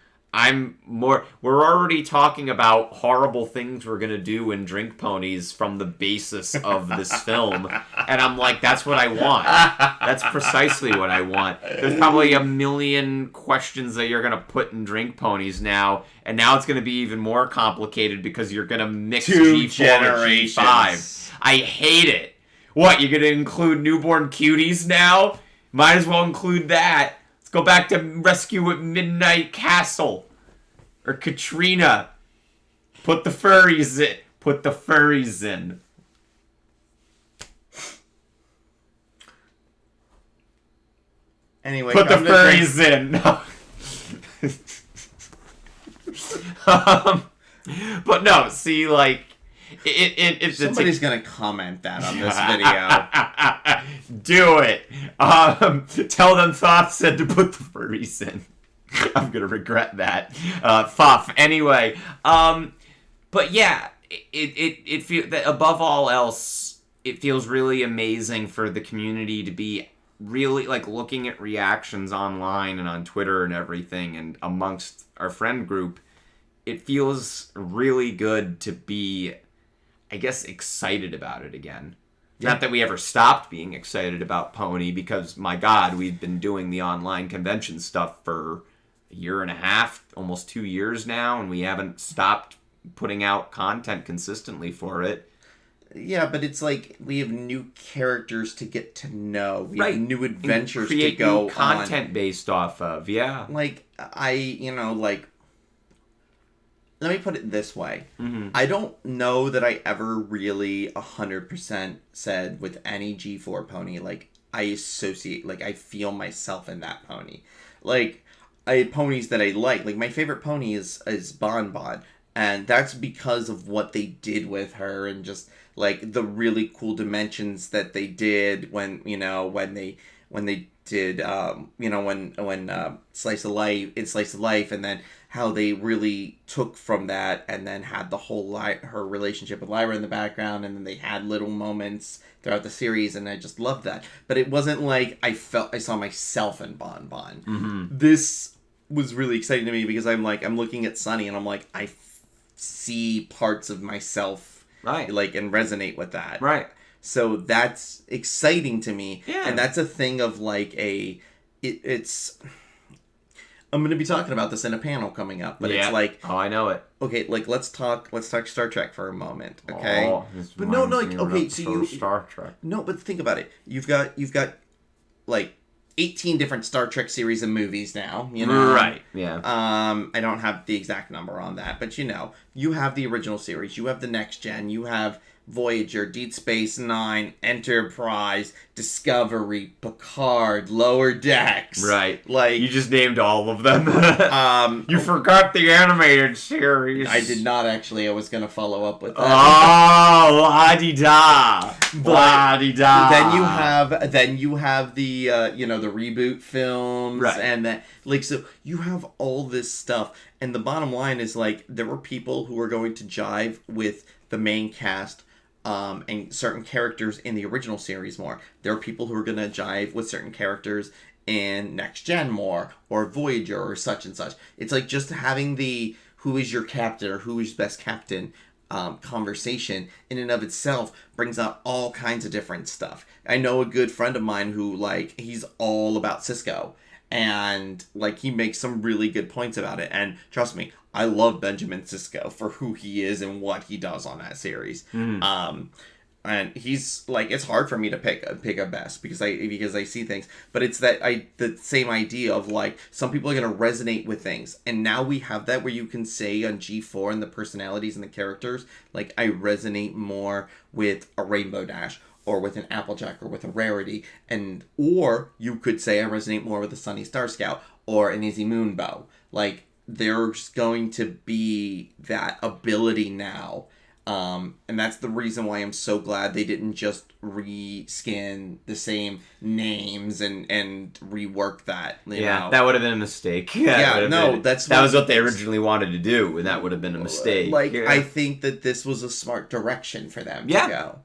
We're already talking about horrible things we're gonna do in Drink Ponies from the basis of this film, and I'm like, that's what I want. That's precisely what I want. There's probably a million questions that you're gonna put in Drink Ponies now, and now it's gonna be even more complicated because you're gonna mix G4 and G5. I hate it. What, you're gonna include newborn cuties now? Might as well include that. Let's go back to Rescue at Midnight Castle. Or Katrina. Put the furries in. Anyway, put the furries in. No. But no, see, like, somebody's gonna comment that on this video. Do it. Tell them Thoth said to put the furries in. I'm gonna regret that. Thoth. Anyway, but yeah, it feels that above all else, it feels really amazing for the community to be really, like, looking at reactions online and on Twitter and everything, and amongst our friend group. It feels really good to be, I guess, excited about it again. Yeah. Not that we ever stopped being excited about Pony, because, my God, we've been doing the online convention stuff for a year and a half, almost 2 years now, and we haven't stopped putting out content consistently for it. Yeah, but it's like we have new characters to get to know. We have new adventures to go new content based off of, yeah. Like, let me put it this way. Mm-hmm. I don't know that I ever really 100% said with any G4 pony, like, I associate, like, I feel myself in that pony. Like, I had ponies that I like. Like, my favorite pony is Bon Bon. And that's because of what they did with her and just, like, the really cool dimensions that they did when they did, when Slice of Life, and then how they really took from that and then had the whole her relationship with Lyra in the background, and then they had little moments throughout the series, and I just loved that. But it wasn't like I saw myself in Bon Bon. Mm-hmm. This was really exciting to me because I'm looking at Sunny and I'm like, I see parts of myself, right, like, and resonate with that, right. So that's exciting to me, yeah. And that's a thing of like it's I'm going to be talking about this in a panel coming up, but it's like, oh, I know it. Okay, like let's talk Star Trek for a moment, okay? Oh, but no, like okay, so you Star Trek. No, but think about it. You've got like 18 different Star Trek series and movies now, you know. Right. Yeah. I don't have the exact number on that, but you have the original series, you have the Next Gen, you have Voyager, Deep Space Nine, Enterprise, Discovery, Picard, Lower Decks. Right. Like you just named all of them. You forgot the animated series. I did not actually. I was going to follow up with that. Oh, la-di-da. La-di-da. Then you have the the reboot films, right. And that so you have all this stuff, and the bottom line is like there were people who were going to jive with the main cast. And certain characters in the original series more. There are people who are going to jive with certain characters in Next Gen more, or Voyager, or such and such. It's like just having the who is your captain or who is best captain conversation in and of itself brings out all kinds of different stuff. I know a good friend of mine who, like, he's all about Cisco. And, like, he makes some really good points about it. And trust me, I love Benjamin Sisko for who he is and what he does on that series. And he's, like, it's hard for me to pick a best because I see things. But it's the same idea of, like, some people are going to resonate with things. And now we have that where you can say on G4 and the personalities and the characters, like, I resonate more with a Rainbow Dash. Or with an Applejack, or with a Rarity, or you could say I resonate more with a Sunny Star Scout, or an Izzy Moonbow. Like, there's going to be that ability now, and that's the reason why I'm so glad they didn't just reskin the same names and rework that. You know? That would have been a mistake. That was what they originally wanted to do, and that would have been a mistake. I think that this was a smart direction for them to go.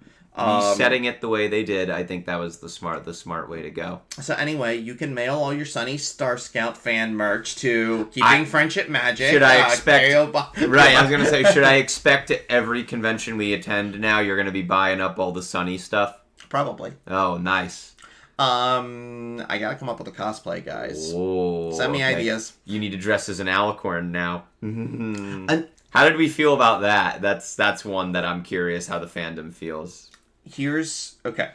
Setting it the way they did, I think that was the smart way to go. So anyway, you can mail all your Sunny Star Scout fan merch to Keeping Friendship Magic. Should I expect... Right, I was going to say, should I expect at every convention we attend now you're going to be buying up all the Sunny stuff? Probably. Oh, nice. I gotta come up with a cosplay, guys. Oh, Send me ideas. You need to dress as an alicorn now. How did we feel about that? That's one that I'm curious how the fandom feels. Okay.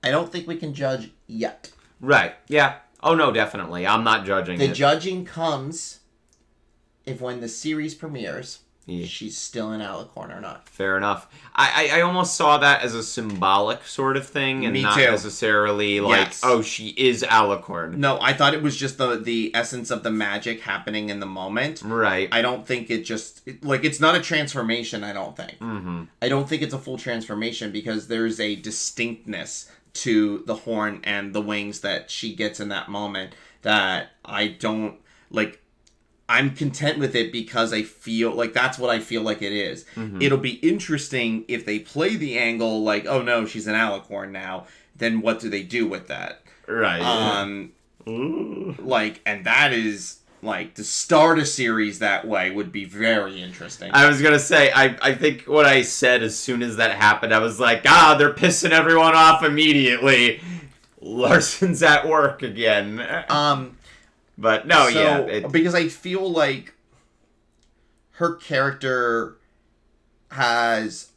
I don't think we can judge yet. Right. Yeah. Oh, no, definitely. I'm not judging The judging comes if when the series premieres, she's still in Alicorn or not. Fair enough. I almost saw that as a symbolic sort of thing and not necessarily like, oh, she is Alicorn. No, I thought it was just the essence of the magic happening in the moment. Right. I don't think it's not a transformation, I don't think. Mm-hmm. I don't think it's a full transformation because there's a distinctness to the horn and the wings that she gets in that moment that I don't, like... I'm content with it because I feel like that's what I feel like it is. Mm-hmm. It'll be interesting if they play the angle like, oh no, she's an Alicorn now. Then what do they do with that? Right. And that is like to start a series that way would be very interesting. I was gonna say, I think what I said as soon as that happened, I was like, they're pissing everyone off immediately. Larson's at work again. But no, because I feel like her character has,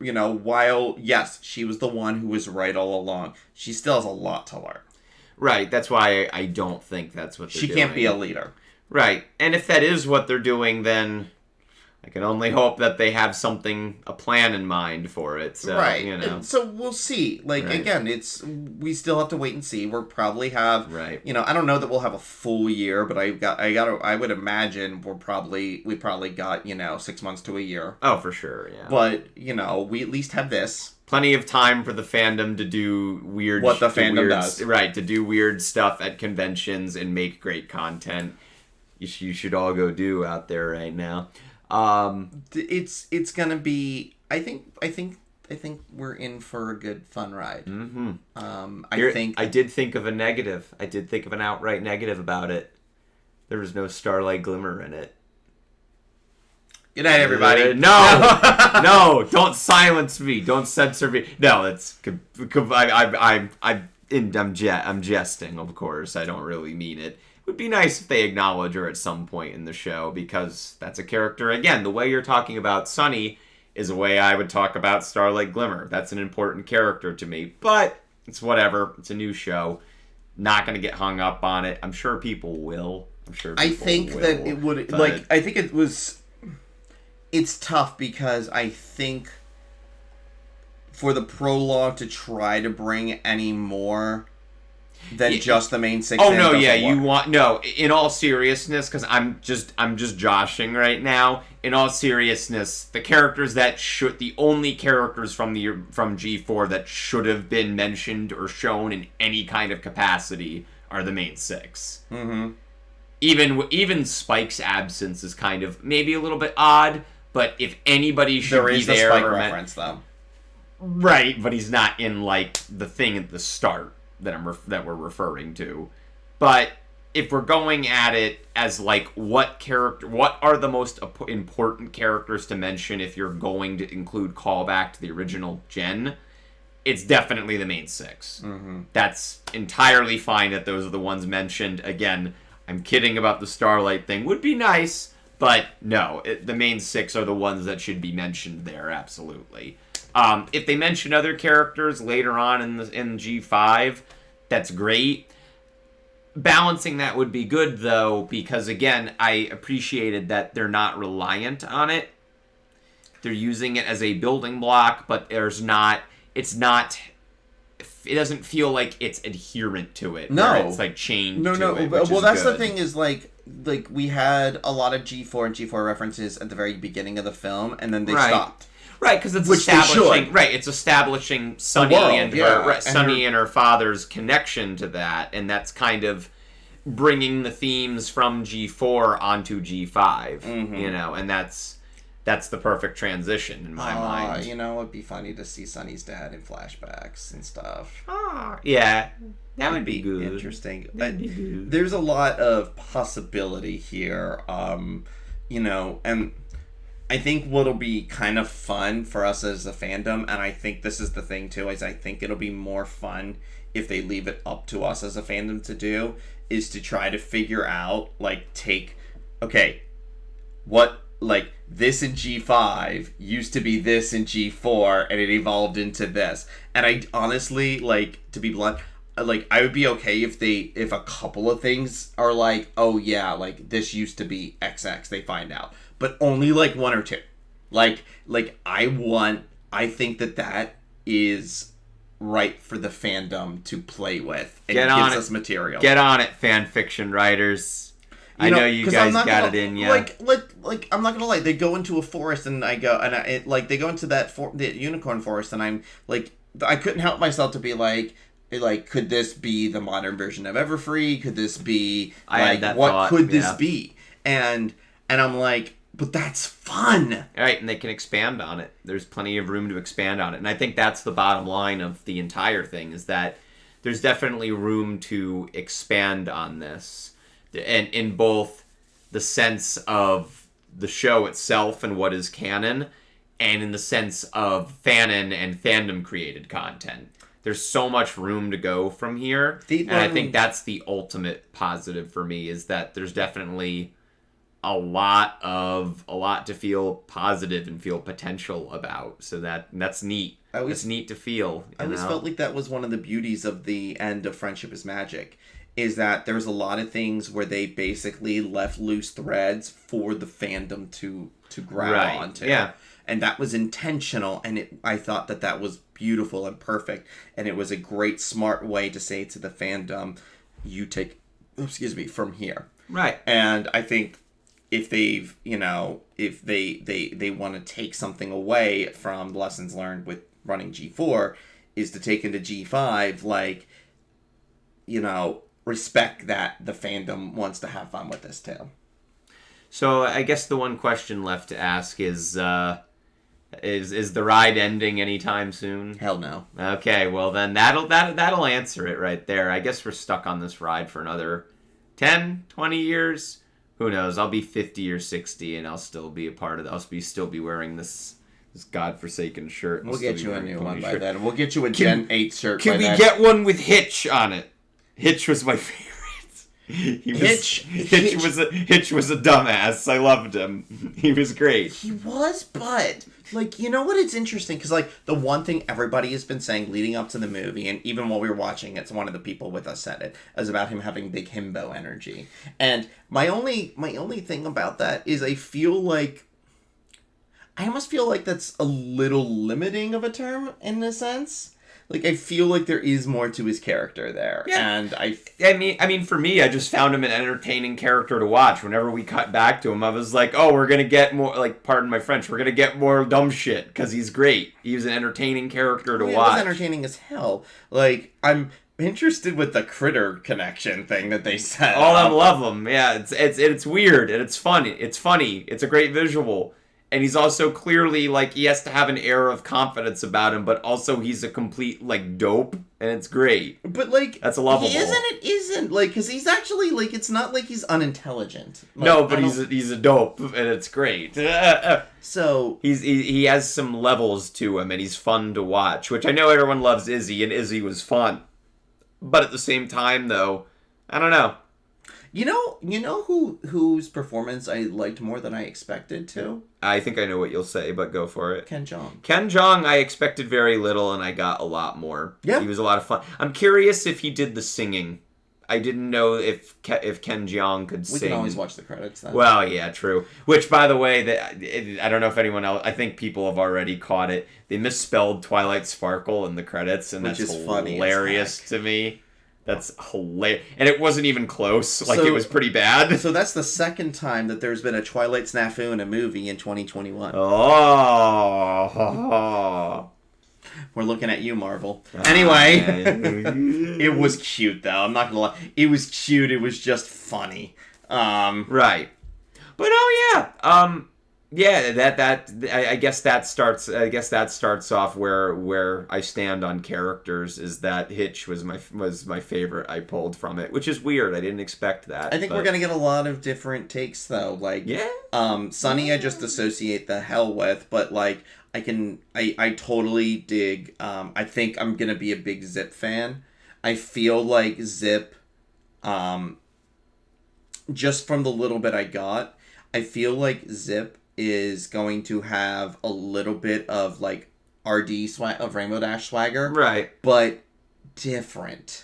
while, yes, she was the one who was right all along, she still has a lot to learn. Right, that's why I don't think that's what they're doing. She can't be a leader. Right, and if that is what they're doing, then I can only hope that they have a plan in mind for it. So, right. So we'll see. Again, we still have to wait and see. We'll probably have, I don't know that we'll have a full year, but I would imagine we probably got, 6 months to a year. Oh, for sure, yeah. But, we at least have this. Plenty of time for the fandom to do weird... What the fandom does. Right, to do weird stuff at conventions and make great content. You should all go do out there right now. It's gonna be. I think we're in for a good fun ride. Mm-hmm. I did think of a negative. I did think of an outright negative about it. There was no Starlight Glimmer in it. Good night, everybody. No, don't silence me. Don't censor me. No, it's. I'm jesting, of course. I don't really mean it. It would be nice if they acknowledge her at some point in the show, because that's a character. Again, the way you're talking about Sunny is a way I would talk about Starlight Glimmer. That's an important character to me. But it's whatever. It's a new show. Not going to get hung up on it. I'm sure people will. I think that it would... Like, I think it was... It's tough because I think for the prologue to try to bring any more than just the main 6. Oh no, yeah, you want in all seriousness, because I'm just joshing right now. In all seriousness, the only characters from G4 that should have been mentioned or shown in any kind of capacity are the main 6. Mm-hmm. Even Spike's absence is kind of maybe a little bit odd, but if anybody should be there, there is the Spike reference though. Right, but he's not in like the thing at the start that we're referring to. But if we're going at it as like what are the most important characters to mention if you're going to include callback to the original gen, it's definitely the main 6. Mm-hmm. That's entirely fine that those are the ones mentioned. Again, I'm kidding about the Starlight thing. Would be nice, but no, the main 6 are the ones that should be mentioned there, absolutely. If they mention other characters later on in G5, that's great. Balancing that would be good, though, because, again, I appreciated that they're not reliant on it. They're using it as a building block, but it doesn't feel like it's adherent to it. No. It's, like, chained to it, well, that's good. The thing is, like, we had a lot of G4 and G4 references at the very beginning of the film, and then they stopped. Right, because it's establishing. Right, it's establishing Sunny and her father's connection to that, and that's kind of bringing the themes from G4 onto G5. Mm-hmm. And that's the perfect transition in my mind. It'd be funny to see Sunny's dad in flashbacks and stuff. Yeah, that would be good. Interesting. That'd be good. There's a lot of possibility here, and I think what'll be kind of fun for us as a fandom, and I think this is the thing too, is I think it'll be more fun if they leave it up to us as a fandom to do, is to try to figure out, this in G5 used to be this in G4, and it evolved into this. And I honestly, to be blunt, I would be okay if a couple of things are this used to be XX, they find out. But only, 1 or 2. I think that is right for the fandom to play with. And gives us material. Get on it, fan fiction writers. I know you guys got it in you. I'm not gonna lie. They go into a forest, and they go into the unicorn forest, and I'm I couldn't help myself to be could this be the modern version of Everfree? Could this be could this be? And I'm like, but that's fun. All right, and they can expand on it. There's plenty of room to expand on it. And I think that's the bottom line of the entire thing, is that there's definitely room to expand on this. And in both the sense of the show itself and what is canon, and in the sense of fanon and fandom created content. There's so much room to go from here. And I think that's the ultimate positive for me, is that there's definitely a lot to feel positive and feel potential about. So that's neat. It's neat to feel. I always felt like that was one of the beauties of the end of Friendship is Magic, is that there's a lot of things where they basically left loose threads for the fandom to grab onto. Yeah. And that was intentional, and I thought that was beautiful and perfect, and it was a great, smart way to say to the fandom, you take, from here. Right. And I think if they've, if they want to take something away from the lessons learned with running G4, is to take into G5, respect that the fandom wants to have fun with this too. So I guess the one question left to ask is the ride ending anytime soon? Hell no. Okay, well then that'll answer it right there. I guess we're stuck on this ride for another 10, 20 years. Who knows? I'll be 50 or 60 and I'll still be a part of it. I'll still be wearing this His godforsaken shirt. We'll get you a new one by then. We'll get you a Gen 8 shirt Can we get one with Hitch on it? Hitch was my favorite. Hitch was a dumbass. I loved him. He was great. He was, but like, you know what? It's interesting because like the one thing everybody has been saying leading up to the movie, and even while we were watching, it's one of the people with us said it, is about him having big himbo energy. And my only thing about that is I almost feel like that's a little limiting of a term in a sense. Like, I feel like there is more to his character there. Yeah. And I mean, for me, I just found him an entertaining character to watch. Whenever we cut back to him, I was like, oh, we're going to get more, like, pardon my French, we're going to get more dumb shit, because he's great. He was an entertaining character to watch. He was entertaining as hell. Like, I'm interested with the critter connection thing that they said. All of them love him. Yeah, it's weird, and it's funny. It's funny. It's a great visual. And he's also clearly, like, he has to have an air of confidence about him, but also he's a complete, like, dope, and it's great. But, like, that's lovable. It isn't, like, because he's actually, like, it's not like he's unintelligent. Like, no, but he's a dope, and it's great. So he has some levels to him, and he's fun to watch, which I know everyone loves Izzy, and Izzy was fun. But at the same time, though, I don't know. You know whose performance I liked more than I expected to? I think I know what you'll say, but go for it. Ken Jeong. Ken Jeong, I expected very little, and I got a lot more. Yeah. He was a lot of fun. I'm curious if he did the singing. I didn't know if Ken Jeong could sing. We can always watch the credits then. Well, yeah, true. Which, by the way, I don't know if anyone else... I think people have already caught it. They misspelled Twilight Sparkle in the credits, and that's hilarious to me. That's hilarious. And it wasn't even close. Like, it was pretty bad. So that's the second time that there's been a Twilight snafu in a movie in 2021. Oh. We're looking at you, Marvel. Anyway. It was cute, though. I'm not going to lie. It was cute. It was just funny. Right. But, oh, yeah. Yeah, I guess that starts off where I stand on characters, is that Hitch was my favorite I pulled from it, which is weird. I didn't expect that. I think we're gonna get a lot of different takes though. Like, Sunny I just associate the hell with, but like I totally dig. I think I'm gonna be a big Zip fan. I feel like Zip, just from the little bit I got, I feel like Zip is going to have a little bit of like RD swag of Rainbow Dash swagger, right? But different.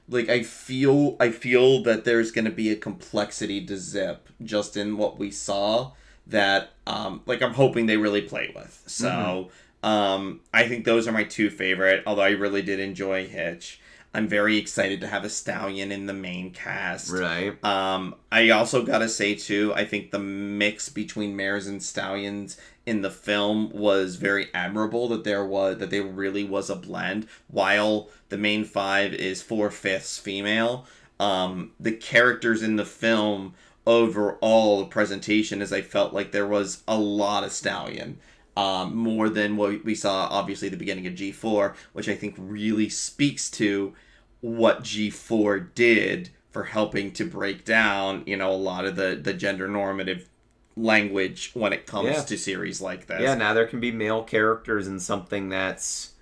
Like I feel that there's going to be a complexity to Zip just in what we saw that like I'm hoping they really play with. So I think those are my two favorite. Although I really did enjoy Hitch. I'm very excited to have a Stallion in the main cast. Right. I also gotta say, too, I think the mix between mares and stallions in the film was very admirable, that there really was a blend. While the main five is 4/5 female, the characters in the film, overall, the presentation is I felt like there was a lot of stallion. More than what we saw, obviously, at the beginning of G4, which I think really speaks to what G4 did for helping to break down, a lot of the gender normative language when it comes to series like this. Yeah, now there can be male characters in something that's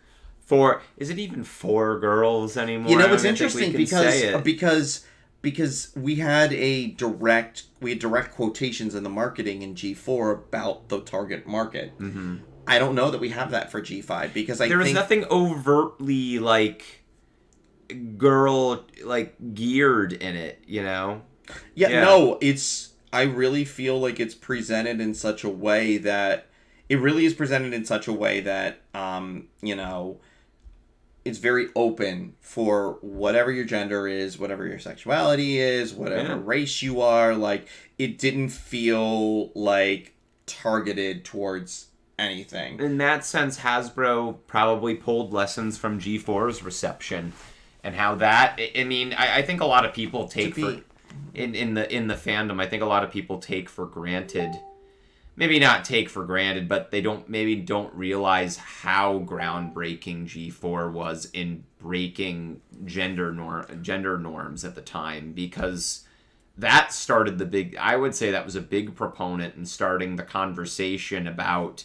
is it even for girls anymore? It's interesting because we had direct quotations in the marketing in G4 about the target market. Mm-hmm. I don't know that we have that for G5 because there was nothing overtly like girl geared in it, Yeah, no, I really feel like it's presented in such a way that it's very open for whatever your gender is, whatever your sexuality is, whatever race you are. Like, it didn't feel like targeted towards anything. In that sense, Hasbro probably pulled lessons from G4's reception, and how that. I mean, I think a lot of people take in the fandom. I think a lot of people take for granted. Maybe not take for granted, but they don't realize how groundbreaking G4 was in breaking gender norms at the time, because that started I would say that was a big proponent in starting the conversation about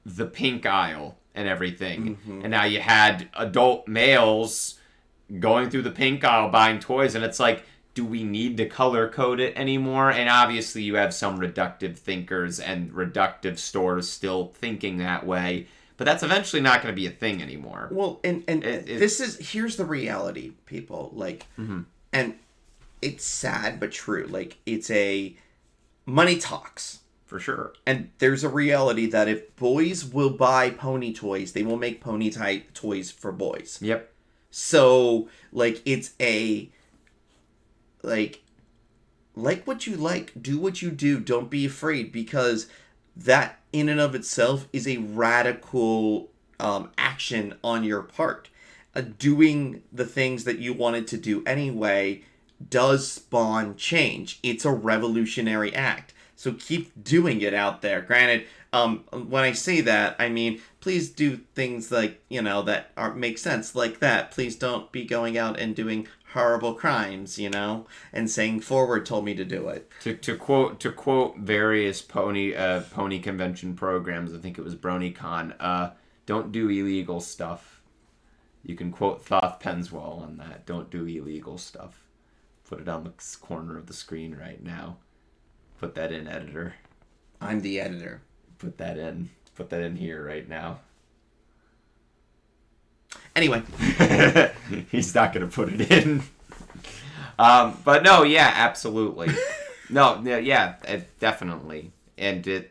the pink aisle and everything. And now you had adult males going through the pink aisle buying toys, and it's like, do we need to color code it anymore? And obviously you have some reductive thinkers and reductive stores still thinking that way, but that's eventually not going to be a thing anymore. Well, and here's the reality, people. Like, and it's sad but true. Like, it's money talks. For sure. And there's a reality that if boys will buy pony toys, they will make pony type toys for boys. Yep. So, like, it's like what you like, do what you do, don't be afraid, because that in and of itself is a radical action on your part. Doing the things that you wanted to do anyway does spawn change. It's a revolutionary act. So keep doing it out there. Granted, when I say that, I mean, please do things like, that make sense like that. Please don't be going out and doing horrible crimes, and saying Forward told me to do it. To quote various pony convention programs, I think it was BronyCon, don't do illegal stuff. You can quote Thoth Penswell on that. Don't do illegal stuff. Put it on the corner of the screen right now. Put that in, editor. I'm the editor. Put that in. Put that in here right now. Anyway. He's not going to put it in. But no, yeah, absolutely. No, yeah, definitely. And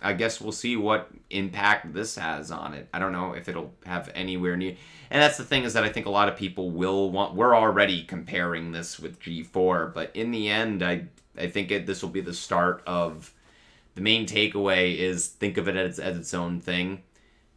I guess we'll see what impact this has on it. I don't know if it'll have anywhere near. And that's the thing, is that I think a lot of people will want. We're already comparing this with G4, but in the end, I think this will be the start of. The main takeaway is think of it as its own thing.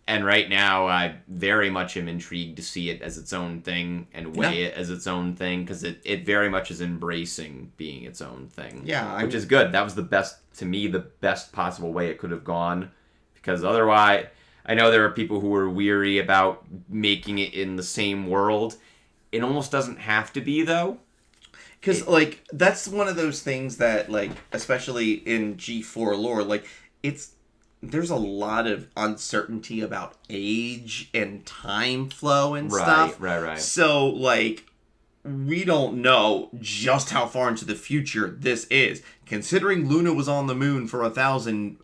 And right now, I very much am intrigued to see it as its own thing and weigh it as its own thing, because it very much is embracing being its own thing. Yeah. Which is good. That was the best possible way it could have gone. Because otherwise, I know there are people who are weary about making it in the same world. It almost doesn't have to be, though. Because, that's one of those things that, especially in G4 lore, there's a lot of uncertainty about age and time flow and stuff. Right. So, we don't know just how far into the future this is. Considering Luna was on the moon for 1,000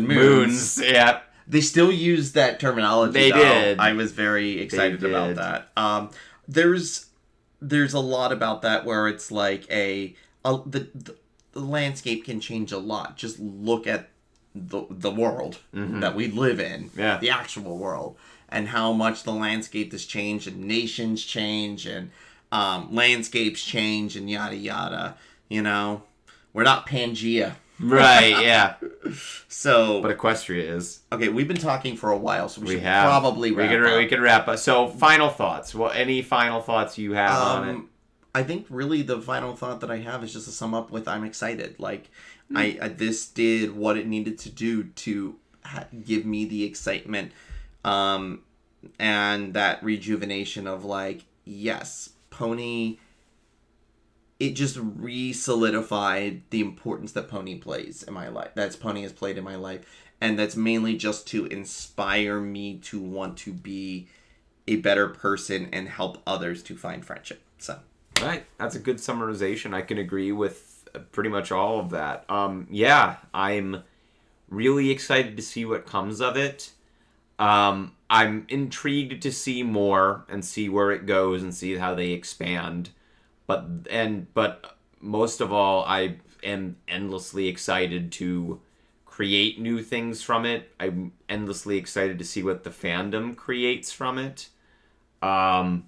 moons. Yeah. They still use that terminology. They did. I was very excited about that. There's a lot about that where it's the landscape can change a lot. Just look at the world that we live in, the actual world, and how much the landscape has changed, and nations change, and landscapes change, and yada yada. We're not Pangea. Right, yeah. So, but Equestria is. Okay, we've been talking for a while, so we should probably wrap up. We can wrap up. So, final thoughts. Well, any final thoughts you have on it? I think really the final thought that I have is just to sum up with I'm excited. This did what it needed to do to give me the excitement and that rejuvenation of yes, Pony. It just re-solidified the importance that Pony plays in my life. Pony has played in my life. And that's mainly just to inspire me to want to be a better person and help others to find friendship. So, right. That's a good summarization. I can agree with pretty much all of that. Yeah, I'm really excited to see what comes of it. I'm intrigued to see more and see where it goes and see how they expand. But most of all, I am endlessly excited to create new things from it. I'm endlessly excited to see what the fandom creates from it. I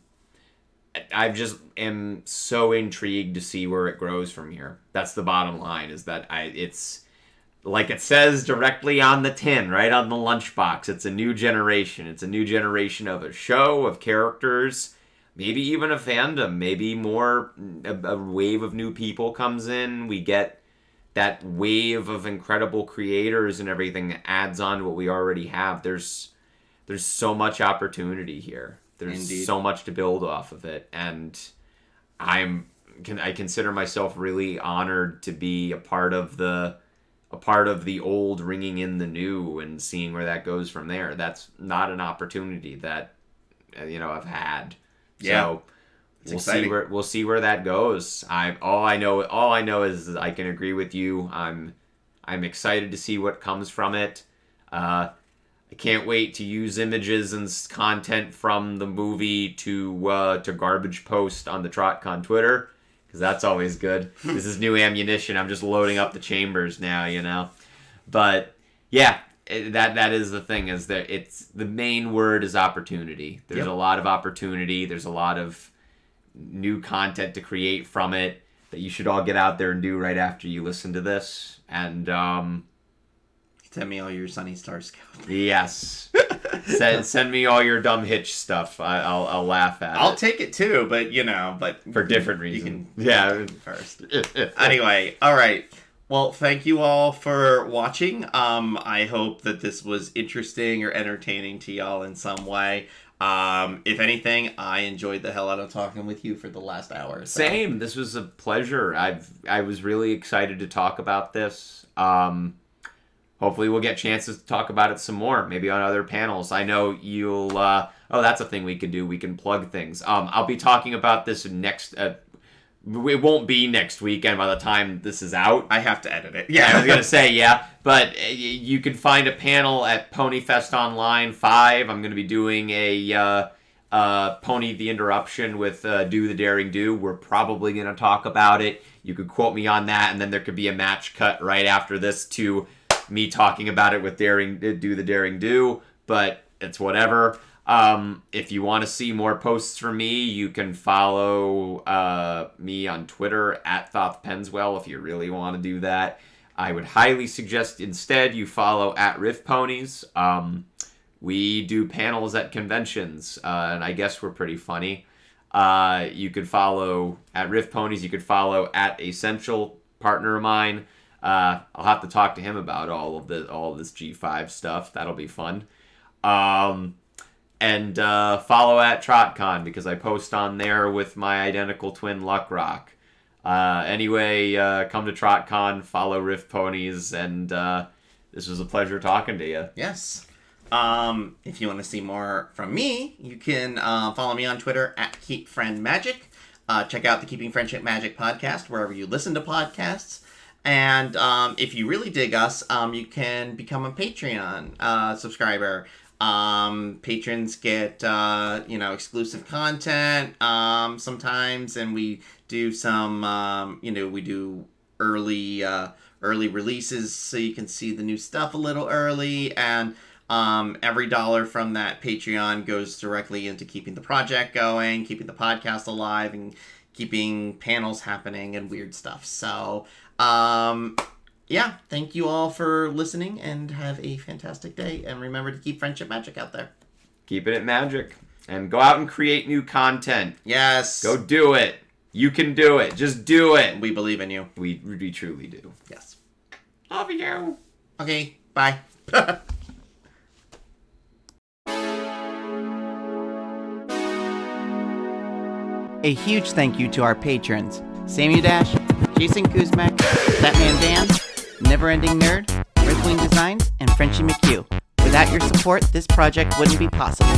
just am so intrigued to see where it grows from here. That's the bottom line, is that it's like it says directly on the tin, right on the lunchbox. It's a new generation. It's a new generation of a show, of characters. Maybe even a fandom, maybe more, a wave of new people comes in. We get that wave of incredible creators and everything that adds on to what we already have. There's so much opportunity here. There's Indeed. So much to build off of it. And I consider myself really honored to be a part of the a part of the old ringing in the new and seeing where that goes from there. That's not an opportunity that I've had. Yeah. So we'll see where that goes. All I know is I can agree with you. I'm excited to see what comes from it. I can't wait to use images and content from the movie to garbage post on the TrotCon Twitter, because that's always good. This is new ammunition. I'm just loading up the chambers now, But yeah, that is the thing, is that it's the main word is opportunity. There's a lot of opportunity. There's a lot of new content to create from it that you should all get out there and do right after you listen to this. And send me all your Sunny Star Scout. Yes. send me all your dumb Hitch stuff. I'll laugh at it. I'll take it too, but for different reasons. First. Anyway, all right. Well, thank you all for watching. I hope that this was interesting or entertaining to y'all in some way. If anything, I enjoyed the hell out of talking with you for the last hour. So. Same. This was a pleasure. I was really excited to talk about this. Hopefully we'll get chances to talk about it some more, maybe on other panels. I know you'll... that's a thing we can do. We can plug things. I'll be talking about this next... it won't be next weekend by the time this is out. I have to edit it. Yeah, I was going to say, yeah. But you can find a panel at Ponyfest Online 5. I'm going to be doing a Pony the Interruption with Do the Daring Do. We're probably going to talk about it. You could quote me on that, and then there could be a match cut right after this to... me talking about it with Do the Daring Do, but it's whatever. If you want to see more posts from me, you can follow me on Twitter at Thoth Penswell if you really want to do that. I would highly suggest instead you follow at Rift Ponies. We do panels at conventions, and I guess we're pretty funny. You could follow at Rift Ponies. You could follow at Essential, partner of mine. I'll have to talk to him about all of this G5 stuff. That'll be fun. And follow at TrotCon, because I post on there with my identical twin Luckrock. Anyway, come to TrotCon, follow Rift Ponies, and this was a pleasure talking to you. Yes. If you want to see more from me, you can follow me on Twitter at KeepFriendMagic. Check out the Keeping Friendship Magic podcast wherever you listen to podcasts. And if you really dig us, you can become a Patreon subscriber. Patrons get exclusive content sometimes, and we do some we do early releases, so you can see the new stuff a little early. And every dollar from that Patreon goes directly into keeping the project going, keeping the podcast alive, and keeping panels happening and weird stuff. So thank you all for listening, and have a fantastic day. And remember to keep friendship magic out there. Keep it at magic. And go out and create new content. Yes. Go do it. You can do it. Just do it. We believe in you. We truly do. Yes. Love you. Okay, bye. A huge thank you to our patrons: SamuDash, Jason Kuzmak, Batman Van, NeverendingNerd, Riftwing Designs, and Frenchie McHugh. Without your support, this project wouldn't be possible.